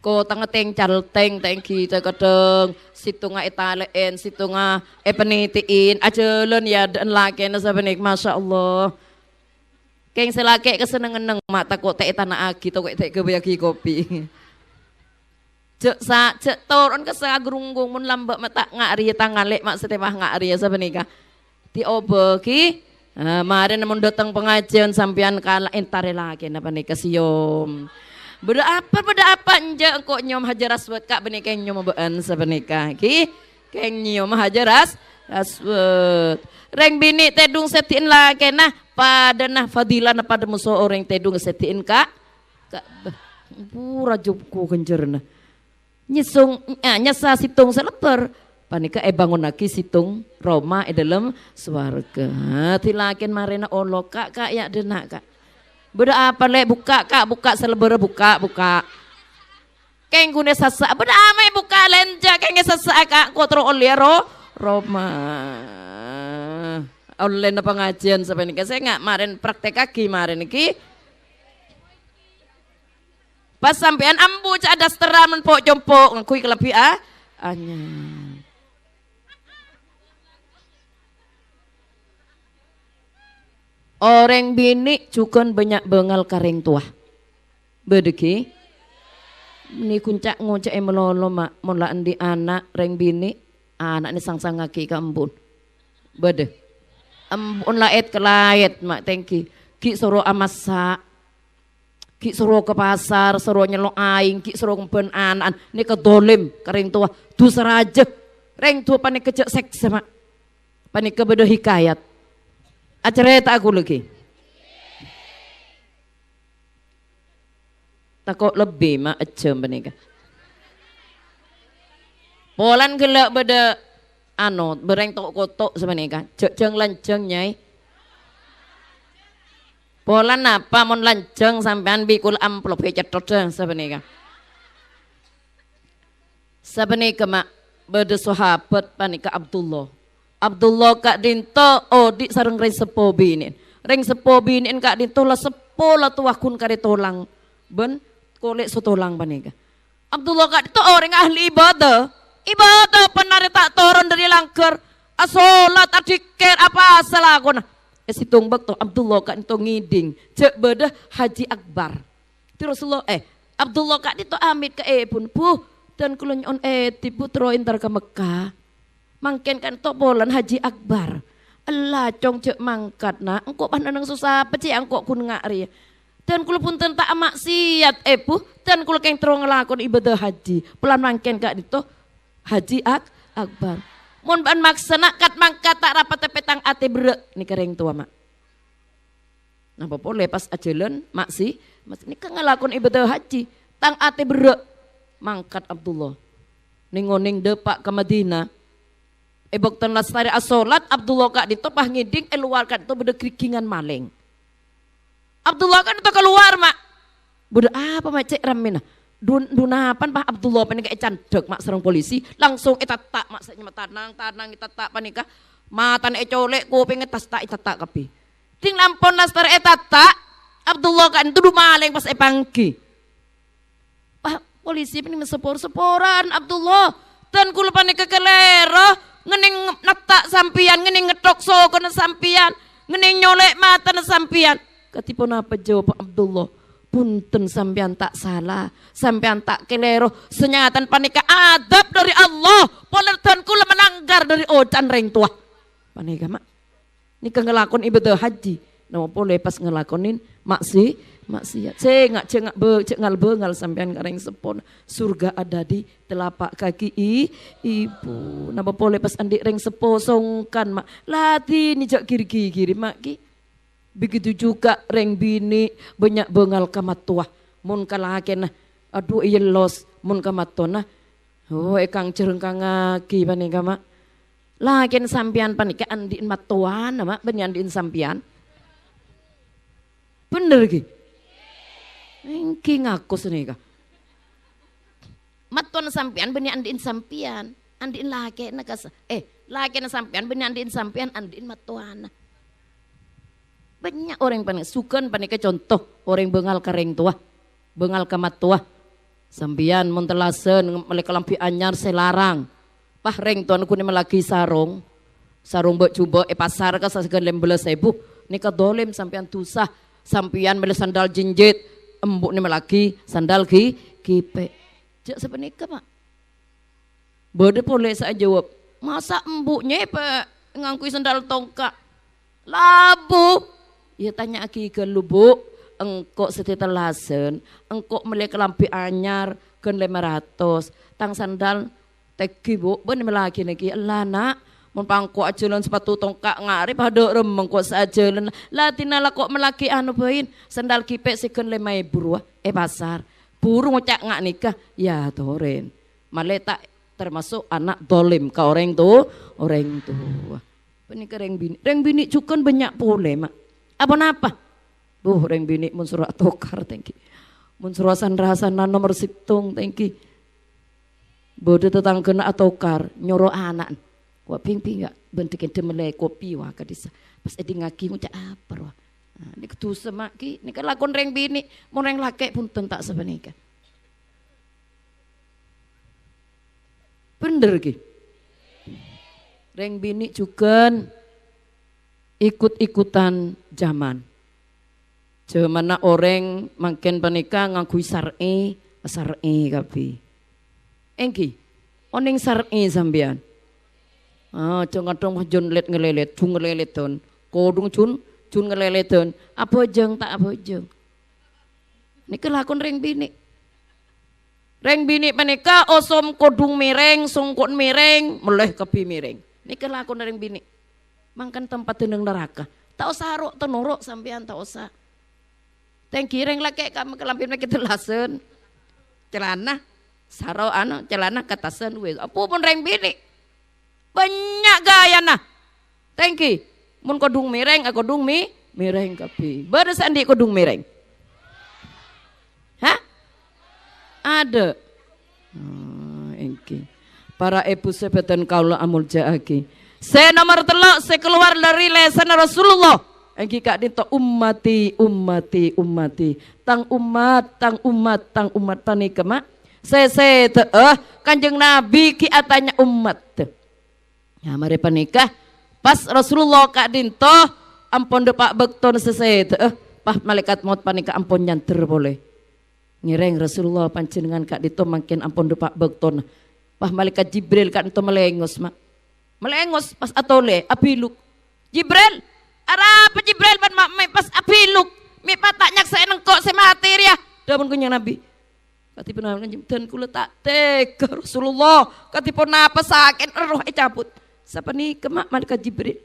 Ko tangeteng calteng tengki kadang situnga etaleen situnga penitiin ajelon ya dan laki na sabenik masya Allah. Keng selake kesenengen mata kok teh tanah agi to kok teh kebayaki kopi. Cek toron kesa gerunggung mun lambak mata ngari tangan lek mak setepah ngari sabenika. Ti obeki kemarin namun datang pengajian sampean kalah entare lagi napa nih kasiom. Beda apa nje kok nyom hajar aswad kak benih keng nyom bean sebenika ki keng nyom hajar aswad. Reng bini tedung setiin lagi nah pada nah fadilah nah pada musuh orang tedung setiin kak pura jubku kenjerna nyesung nyasa situng seleper. Panika bangun lagi situng Roma dalam swarga. Tilakin marina olok kak ya denak kak. Beda apa lek buka kak buka seleber buka. Keng gune sasa beda amai buka lenja keng sasa kak kotro oliero Roma. Oleh na pengajian sebenarnya saya nggak marin praktek kaki marin iki. Pas sampean ambu ada steramen pok jompok ngakui kelapi anya. Orang bini cukon banyak bengal kareng tua. Bedeki. Ni kuncak ngocek melolo mak. Mula di anak reng bini. Anak ni sang-sang ngaki ke embun. Bede. Embun laet ke laet mak tengki. Ki soro amasa. ki suruh ke pasar, suruh nyelok aing, ki suruh ngeben anan, ini kedolim kering tua, tu seraja, reng tua panik kecek seks sama, panik kebedo hikayat, acara tak aku lagi, takut lebih mak ecem panik, polan gelak beda, bereng tok kotok sebenarnya, cek jeng lanceng nyai. Polan apa mon lanceng sampean bikul amplop ke cetot sebenarnya. Sebenarnya mak beda sahabat panika Abdullah. Abdullah kak dinto di sareng reng sepo binin. Reng sepo binin kak dinto la sepo la tuakun kare tolang. Ben kolek sotolang panika. Abdullah kak dinto orang ahli ibadah. Ibadah penari tak turun dari langker. Asolat adikir apa salah aku nah. Situng bakto Abdullah kak itu ngiding cek bedah Haji Akbar itu Rasulullah Abdullah kak itu amit ke pun dan kulon on tipu intar ke Mekah mangken kan to bolan Haji Akbar Allah cong cek mangkat na engkau pandanang susah peci engkau kun ngari dan kulo pun tak maksiat dan kulo keng terong ngelakon ibadah haji pelan mangken kak itu Haji Akbar mun ban maksana kat mangkat tak rapat tepetang ate brek ni kereng tua mak. Nah bapak lepas ajalan maksi ni kan ngelakon ibadah haji tang ate brek mangkat Abdullah. Ningoning depak ke Madinah. Ebok ten lastari asolat Abdullah kak ditopah ngiding luarkan itu beda krikingan maling. Abdullah kan itu keluar mak. Beda apa mak cek ramina. Dunapan Pak Abdullah panika candek mak serang polisi langsung tak mak saknya tanang tak panika matan colek kuping tas tak tak kapi ting lampon nastar tak Abdullah kan tuduh maling pas pangki Pak polisi panika sepor-seporan Abdullah dan kula panika kelero ngening netak sampian ngening ngetok sokon sampian ngening nyolek mata sampian katipun apa jawab Pak Abdullah punten sampean tak salah, sampean tak kelero, senyatan panika adab dari Allah, polertan kula melanggar dari ocan reng tua. Panika mak, ini ngelakon ibadah haji, nama boleh pas ngelakonin maksiat. Cengak cengal bengal sampean kareng sepon, surga ada di telapak kaki ibu. Nama boleh pas andi reng sepo songkan mak, lati nijak kiri mak ki. Begitu juga reng bini banyak bengal kamat tua mun kalaken aduh iya los mun kamat tona ekang cereng kangaki panika mak laken sampian panika andiin matuan mak ben andiin sampian bener ki engki ngaku senika matuan sampian ben andiin sampian andiin laken laken sampian ben andiin sampian andiin matuan banyak orang panik sukan panik contoh orang bengal kareng tua bengal kamat tua sambian montelasen melek lampi anyar selarang pah reng tuan ku ni melaki sarung buat coba pasar ka sasegan 15.000 ni ka dolim sampian tusah sampian mele sandal jinjit embuk ni melaki sandal kipe cek sepenika pak bode boleh saya jawab masa embuknya pak ngangkui sandal tongkak labu. Ya tanya aki ke lubuk, engkau setita lasen, engkau melek lampi anyar, ken 500, tang sandal teki bu, ben melaki neki, Allah nak, mempangku ajalan sepatu tongkak ngari pada remeng kok seajalan, latina lah kok melaki anu bain, sandal kipek seken 5.000 pasar, buru ngocak ngak nikah, ya toren, maleta termasuk anak dolim ke orang tu, penikah reng bini cukan banyak pole mak. Apa reng bini mun surah tokar thank you mun surah sandrasana nomor situng thank you bode tetanggena atokar nyoro anak wa ping-ping gak bentekin demele kopi wa kadisa pas edi ngaki ngucak apa wa ini ketu semak ki ini kan lakon reng bini mun reng laki pun tentak sebenika bener ki reng bini cuken ikut-ikutan zaman. Jamana orang makin panika ngakui sar'i kapi. Engki, oning sar'i sambian. Jangan jun let ngelelet, jung ngelelet ton. Kodung jun ngelelet ton. Apa jeng tak apa jeng. Niki lakon ring bini. Ring bini panika osom kodung miring, sungkun miring, meleh kepi miring. Niki lakon ring bini. Mangkan tempat tendeng neraka. Tak usah rok tenuruk sampean tak usah. Tengki ring laki kamu kelampin kita lasen. Celana sarau celana katasen wes. Apa pun ring bini. Banyak gaya nah. Tengki. Mun kodung miring, kodung miring kepi. Beresan di kodung miring. Hah? Ada. Engki. Para ibu sebetan kaula amul jaaki. Saya nomor telok, saya keluar dari lesan Rasulullah. Engki kak dito ummati. Tang umat panika mak. Saya kanjeng Nabi ki atanya umat. Ya mari panikah. Pas Rasulullah kak dinto ampun depak bekton sesait. Pah malaikat maut panika ampun nyanter boleh. Ngireng Rasulullah panjenengan kak dito makin ampun depak bekton. Pah malaikat Jibril kak dito melengos mak. Melengos pas atole apiluk. Jibril, apa Jibril pan mak pas apiluk. Mi patak nyaksa nengkok se materi ya. Damun kunyang Nabi. Katipun dan kula tak tega Rasulullah. Katipun apa sakit roh cabut. Siapa nih kemak malaikat Jibril.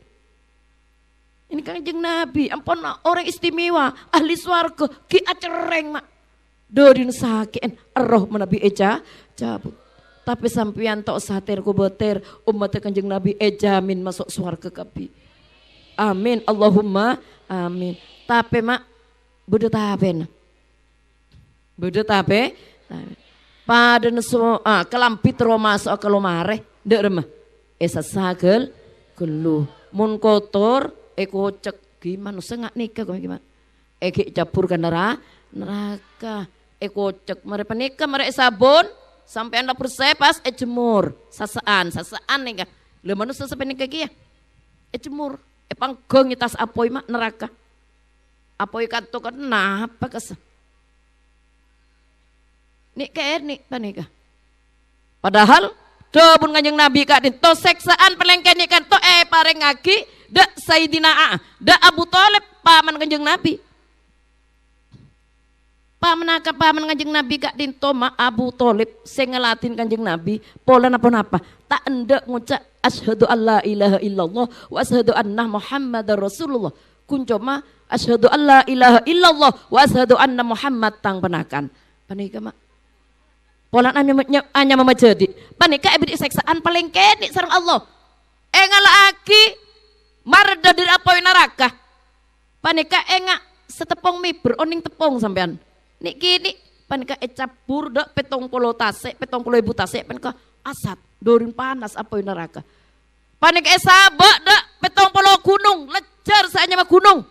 Ini kanjeng Nabi, ampun orang istimewa, ahli swarga, ki acereng mak. Dorin sakit roh menabi cabut. Tapi sampeyan tok satir ku boter umat kanjeng Nabi jamin masuk swarga kapi. Amin Allahumma amin. Tapi mak budak tapen. Budak tape. Pada nesu kelampit ro masuk ke lomare, ndek remah. Esa sagel gelu mun kotor kocek gimana sengak nikah kok gimana cabur kan neraka kocek mari panika mari sabun sampai anda persepas jemur sasaan nikah lho manusia sampai nikah ki ya jemur panggong tas apoi mak neraka apoi kanto kan napa kes nikah panika padahal Dobun kanjeng Nabi kak dinto seksaan pelengken ikan to pareng ngaki dak Sayyidina dak Abu Thalib paman kanjeng Nabi. Paman kanjeng Nabi kak dinto ma Abu Thalib sing ngelatin kanjeng Nabi pola napa-napa tak endek ngucap asyhadu alla ilaha illallah wa asyhadu anna Muhammadar Rasulullah. Kunco ma asyhadu alla ilaha illallah wa asyhadu anna Muhammad tang penakan. Panika mak pola anya mama jadi panika ebedi seksaan paling kedi sareng Allah ngalaaki marda dari apoy neraka panika enga setepong mi beroning tepung sampean niki panika cabur dak 70 tase 70 ibu tase panika asat dorin panas apoy neraka panika sabak dak 70 gunung lejar saanya mah gunung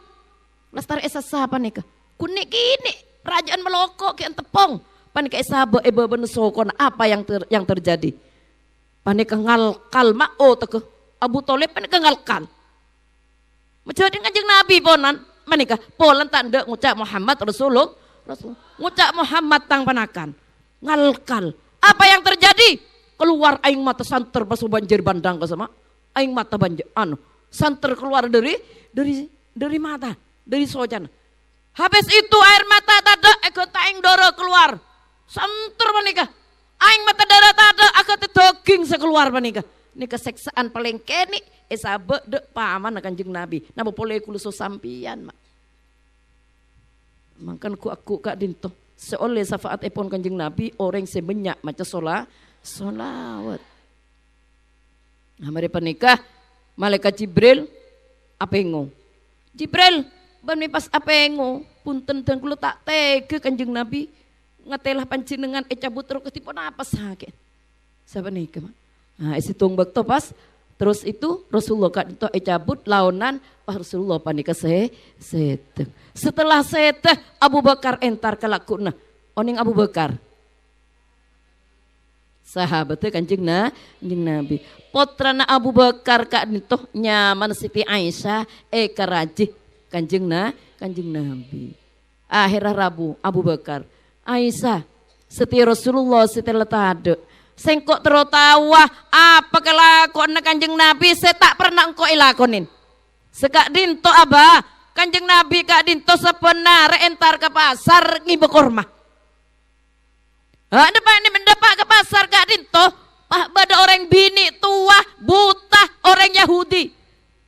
lestari esasa panika kunik kini kerajaan meloko kian tepung panika sahabat benesokon apa yang terjadi panika ngalkal mak teke Abu Thalib panika ngalkal menjadi kanjeng Nabi ponan panika polan tanda ngucap Muhammad Rasulullah ngucap Muhammad tang panakan ngalkal apa yang terjadi keluar aing mata santer pas banjir bandang ke sama aing mata banjir santer keluar dari mata dari sojan habis itu air mata tada taing doro keluar santer panika aing mata darah tada akan daging sekeluar panika nika seksaan paling keni sabe de paman kanjeng Nabi nama boleh kuluso sampian mak makan ku aku kak dinto seoleh syafaat epon kanjeng Nabi orang sebanyak maca solawat nah mari panika malaikat Jibril apengo Jibril ban pas apengo punten dan kulo tak tega kanjeng Nabi ngatelah panjenengan cabut terus ketipun apa sakit sabar nih kemana nah isi tungbak pas terus itu Rasulullah kan itu cabut launan pas Rasulullah panika setelah seteh Abu Bakar entar kelakuna oning Abu Bakar sahabatnya kanjeng Nabi potrana Abu Bakar kak itu nyaman Siti Aisyah karaji kanjeng Nabi akhirnya Rabu Abu Bakar Aisyah seti Rasulullah seti letade sengkok terotawa apa kelakon kanjeng Nabi saya tak pernah engkau ilakonin sekak dinto abah Kanjeng Nabi kak dinto sepenare entar ke pasar ngibe korma. Depan ini mendapat ke pasar kak dinto. Pada orang bini tua buta orang Yahudi.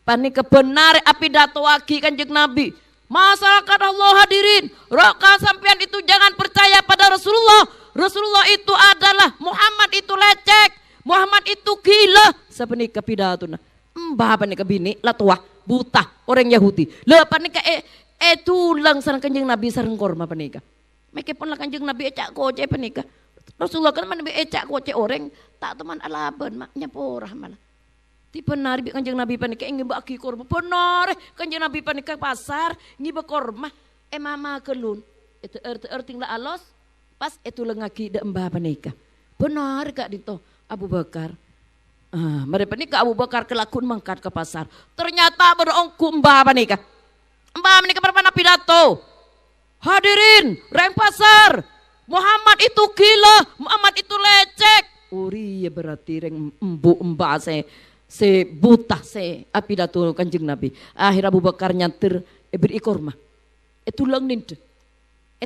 Pani kebenar api dato aki kanjeng Nabi. Masyarakat Allah hadirin. Roka sampean itu jangan percaya pada Rasulullah. Rasulullah itu adalah Muhammad itu lecek. Muhammad itu gila. Sepenika pidato na. Mbah panika bini lah tua buta orang Yahudi. Lah panika tulang sareng kanjeng Nabi sareng korma panika. Meke pun lah kanjeng Nabi ecak koce panika. Rasulullah kan mana ecak koce orang tak teman alaban maknya porah malah. Ti benar kanjeng Nabi panika ingin bagi korma. Benar kanjeng Nabi panika pasar ngibe korma. Mama kelun. Itu erting lah alos pas itu lengaki da mbah panika. Benar kak dito Abu Bakar. Mereka ni Abu Bakar kelakun mangkat ke pasar. Ternyata berongku mbah panika. Mbah panika berpana pidato. Hadirin, reng pasar. Muhammad itu gila, Muhammad itu lecek. Uri ya berarti reng mbah se buta se pidato kanjeng Nabi. Akhir Abu Bakar nyantir beri korma. Itu lang ninte.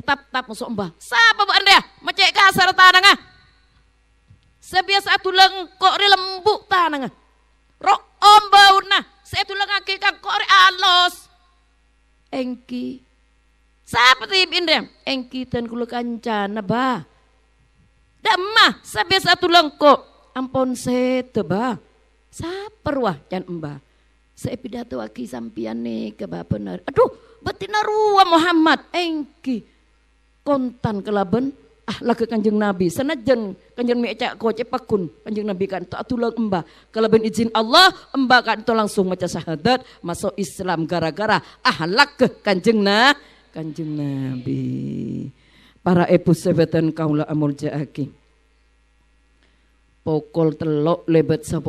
Tap masuk mbah. Sapa bu anda? Macek kasar tanah. Sebiasa tulang kok lembu tanang. Rok ombau nah. Saya tulang kaki kang kok alos. Engki. Siapa tip indem? Engki dan kula kancana ba. Damah sebiasa tulang kok. Ampun sete ba. Saper wah can embah. Saya pidato aki sampian nih ke ba benar. Aduh betina ruwa Muhammad. Engki. Kontan kelaben. Lagi kanjeng Nabi senajan kanjeng mecak koce pakun kanjeng Nabi kan tak tulang embah kalau ben izin Allah embah kan itu langsung maca syahadat masuk Islam gara-gara ahlak ke kanjeng Nabi. Para ibu sebatan kaula amul jaaki pokol telok lebet 10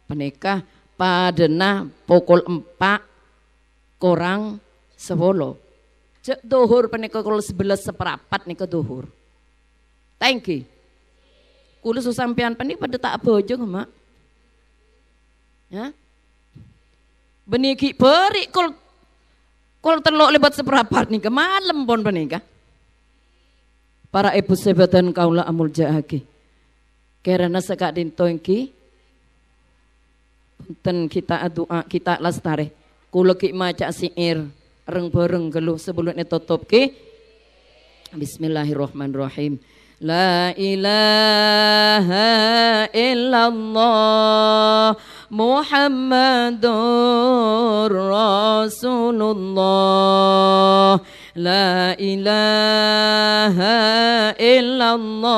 panika padena pokol 4 kurang 10 cek duhur panika kalau 11 seperapat nika duhur. Thank you. Kulo susampean panik pada tak bojo mak. Ya. Beniki beri kol telok lebat seperapat nika malam pon panika. Para ibu sebatan kaula amul jaaki. Karena sekak dinto iki punten kita doa kita lastare. Kulo ki maca siir reng bareng geluh sebelumnya tutup ke Bismillahirrahmanirrahim. La ilaha illallah Muhammadur Rasulullah. La ilaha illallah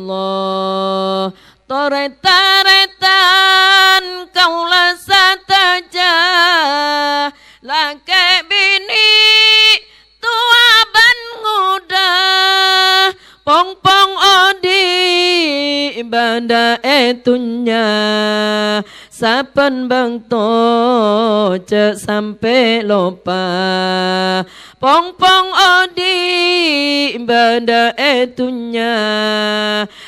Rasulullah. Toret-toretan kaulah sataja lake bini tua ban nguda pong-pong odi banda etunya sapen bang to cek sampai lopa pong-pong odi banda etunya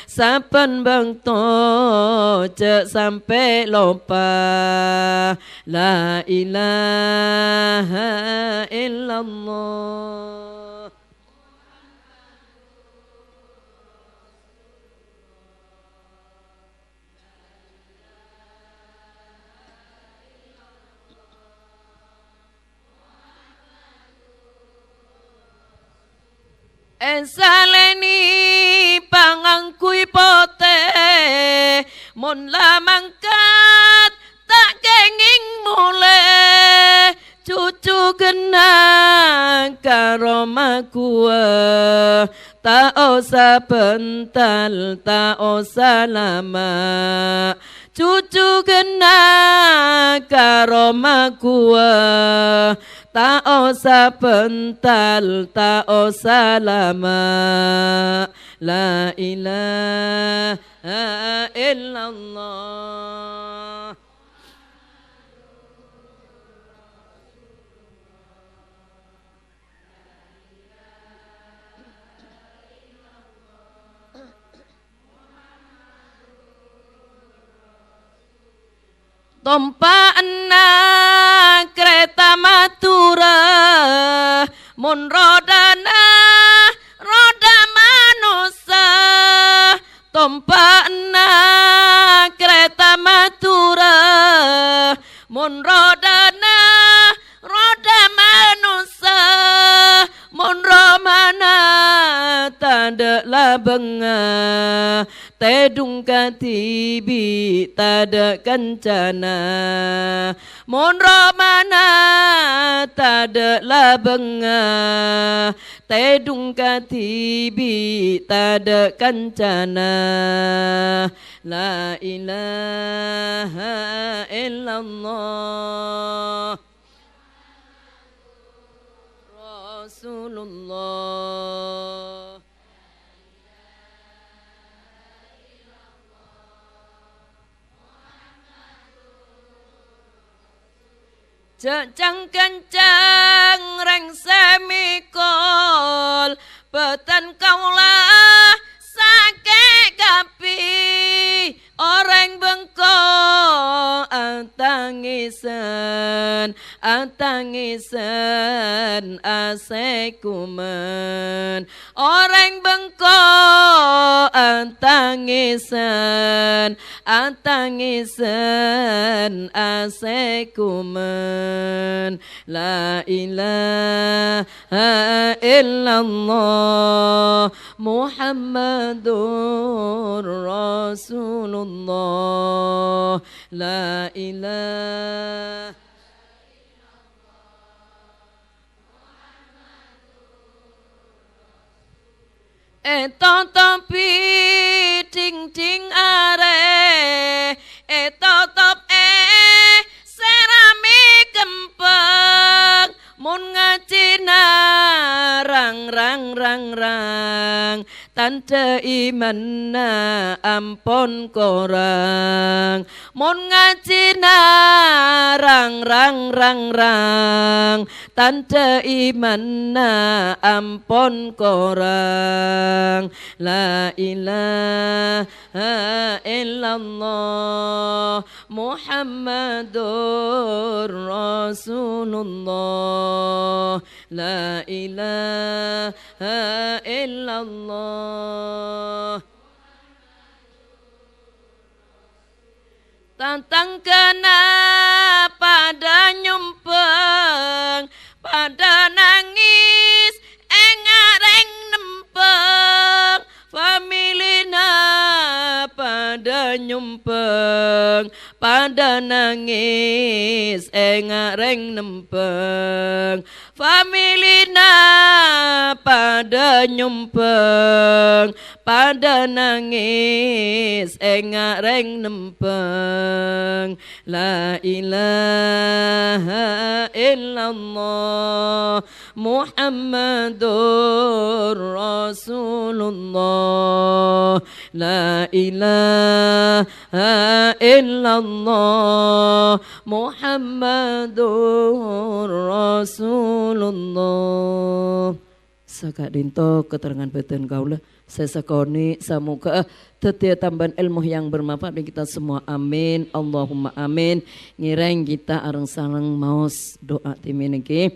sapen bang to cek sampai lopa la ilaha illallah. Ensaleni pangangkui pote mon la mangkat tak kenging mule cucu genang karoma kuwa tak usah pental tak usah lama cucu genang karoma kuwa tak usah pental, tak usah lama. La ilaha illallah. Tompakna kereta matura mun rodana roda manusia. Tompakna kereta matura mun rodana roda manusia. Mun romana tada labenga tedung katibi tada kancana. Mun romana tada labenga tedung katibi tada kancana. La ilaha illallah Rasulullah. Cecang kencang reng semikol peten kaulah sake kapi orang bengkok antangisan asekumen. Orang bengkok antangisan asekumen. La ilaha illallah Muhammadur Rasulullah. La ilaha eto topi ting ting are eto top serami kempeng mun ngacina rang rang rang rang tante imanna ampon korang. Mun ngacina rang rang rang rang tante imanna ampon korang. La ilaha illallah Muhammadur Rasulullah. La ilaha illallah. Tantang kena pada nyumpeng pada nangis engareng nempeng familina pada nyumpeng pada nangis engareng nempeng familina pada nyumpeng pada nangis engareng nempeng. La ilaha illallah Muhammadur Rasulullah. La ilaha illallah Muhammadur Rasulullah. Sakak dinto keterangan beten kaulah saya sakoni samuka tetia tambahan ilmu yang bermanfaat bagi kita semua. Amin. Allahumma amin. Ngireng kita areng sareng maos doa timeniki.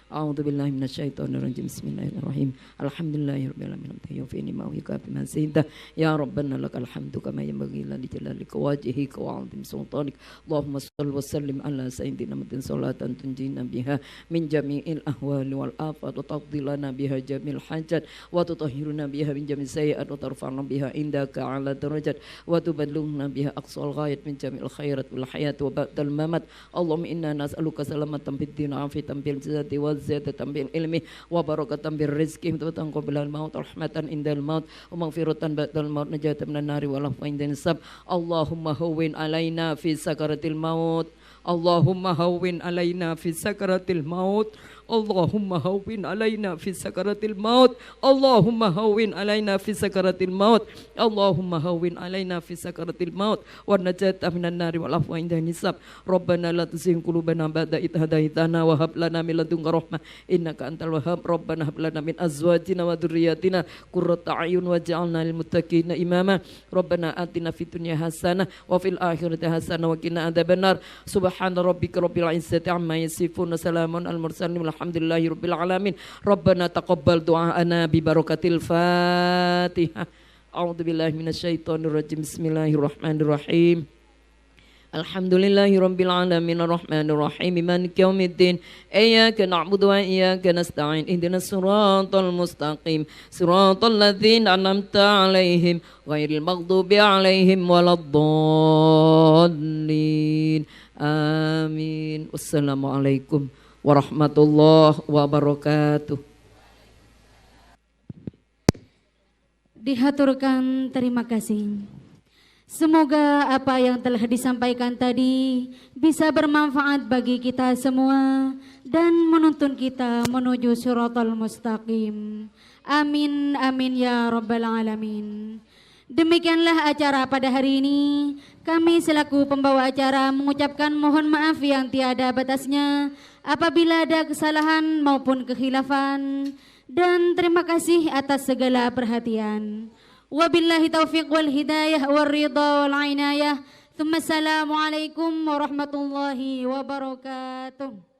A'udzubillahi minasyaitonirrajim. Bismillahirrahmanirrahim. Alhamdulillahirabbil alamin. Tawfiqni ma yukafi man sayyida. Ya Rabbana lakal hamdu kama yanbaghi li jalalika wajhika wa 'azim sultanik. Allahumma shalli wa sallim ala sayyidina Muhammadin salatan tunjina biha min jami'il ahwali wal afat wa taqdi lana biha jamil hajat wa tutahhiruna biha min jami'is sayyi'at wa tarfa'na biha indaka 'ala darajat wa tuballighna biha aqsal ghayat min jami'il khairat wal hayat wa ba'dal mamat. Allahumma inna nas'aluka salamatan fid din 'afiyatan fil jasadi wa ziyadatan bil ilmi wa barakatan bir rizqi wa tanqabilal maut rahmatan indal maut wa maghfiratan ba'dal maut najatan minan nari wa lafwa indan sab. Allahumma hawwin alaina fi sakaratil maut. Allahumma hawwin alaina fi sakaratil maut. Allahumma hawwin alaina fi sakaratil maut, Allahumma hawwin alaina fi sakaratil maut, Allahumma hawwin alaina fi sakaratil maut wa najata minan nari wal afwa inda hisab. Rabbana la tuzigh qulubana ba'da idh hadaitana wa hab lana min ladunka rahmah innaka antal wahhab. Rabbana hab lana min azwajina wa dhurriyyatina qurrata a'yun waj'alna lil muttaqina imama. Rabbana atina fid dunya hasanah wa fil akhirati hasanah wa qina adzabannar. Subhana rabbika rabbil izzati amma yasifun, salamun al mursalin walhamdulillahi rabbil alamin. Rabbana taqabbal du'aana bi barakatil Fatihah. A'udzu billahi minasyaitonir rajim. Bismillahirrahmanirrahim. Alhamdulillahi rabbil alamin arrahmanir rahim maliki yaumiddin iyyaka na'budu wa iyyaka nasta'in ihdinas siratal mustaqim siratal ladzina an'amta 'alaihim ghairil maghdubi 'alaihim waladdallin. Amin. Wassalamualaikum warahmatullahi wabarakatuh. Dihaturkan terima kasih. Semoga apa yang telah disampaikan tadi bisa bermanfaat bagi kita semua dan menuntun kita menuju siratal mustaqim. Amin, amin ya rabbal alamin. Demikianlah acara pada hari ini. Kami selaku pembawa acara mengucapkan mohon maaf yang tiada batasnya apabila ada kesalahan maupun kekhilafan, dan terima kasih atas segala perhatian. Wabillahi taufiq wal hidayah wal ridha wal inayah. Assalamualaikum warahmatullahi wabarakatuh.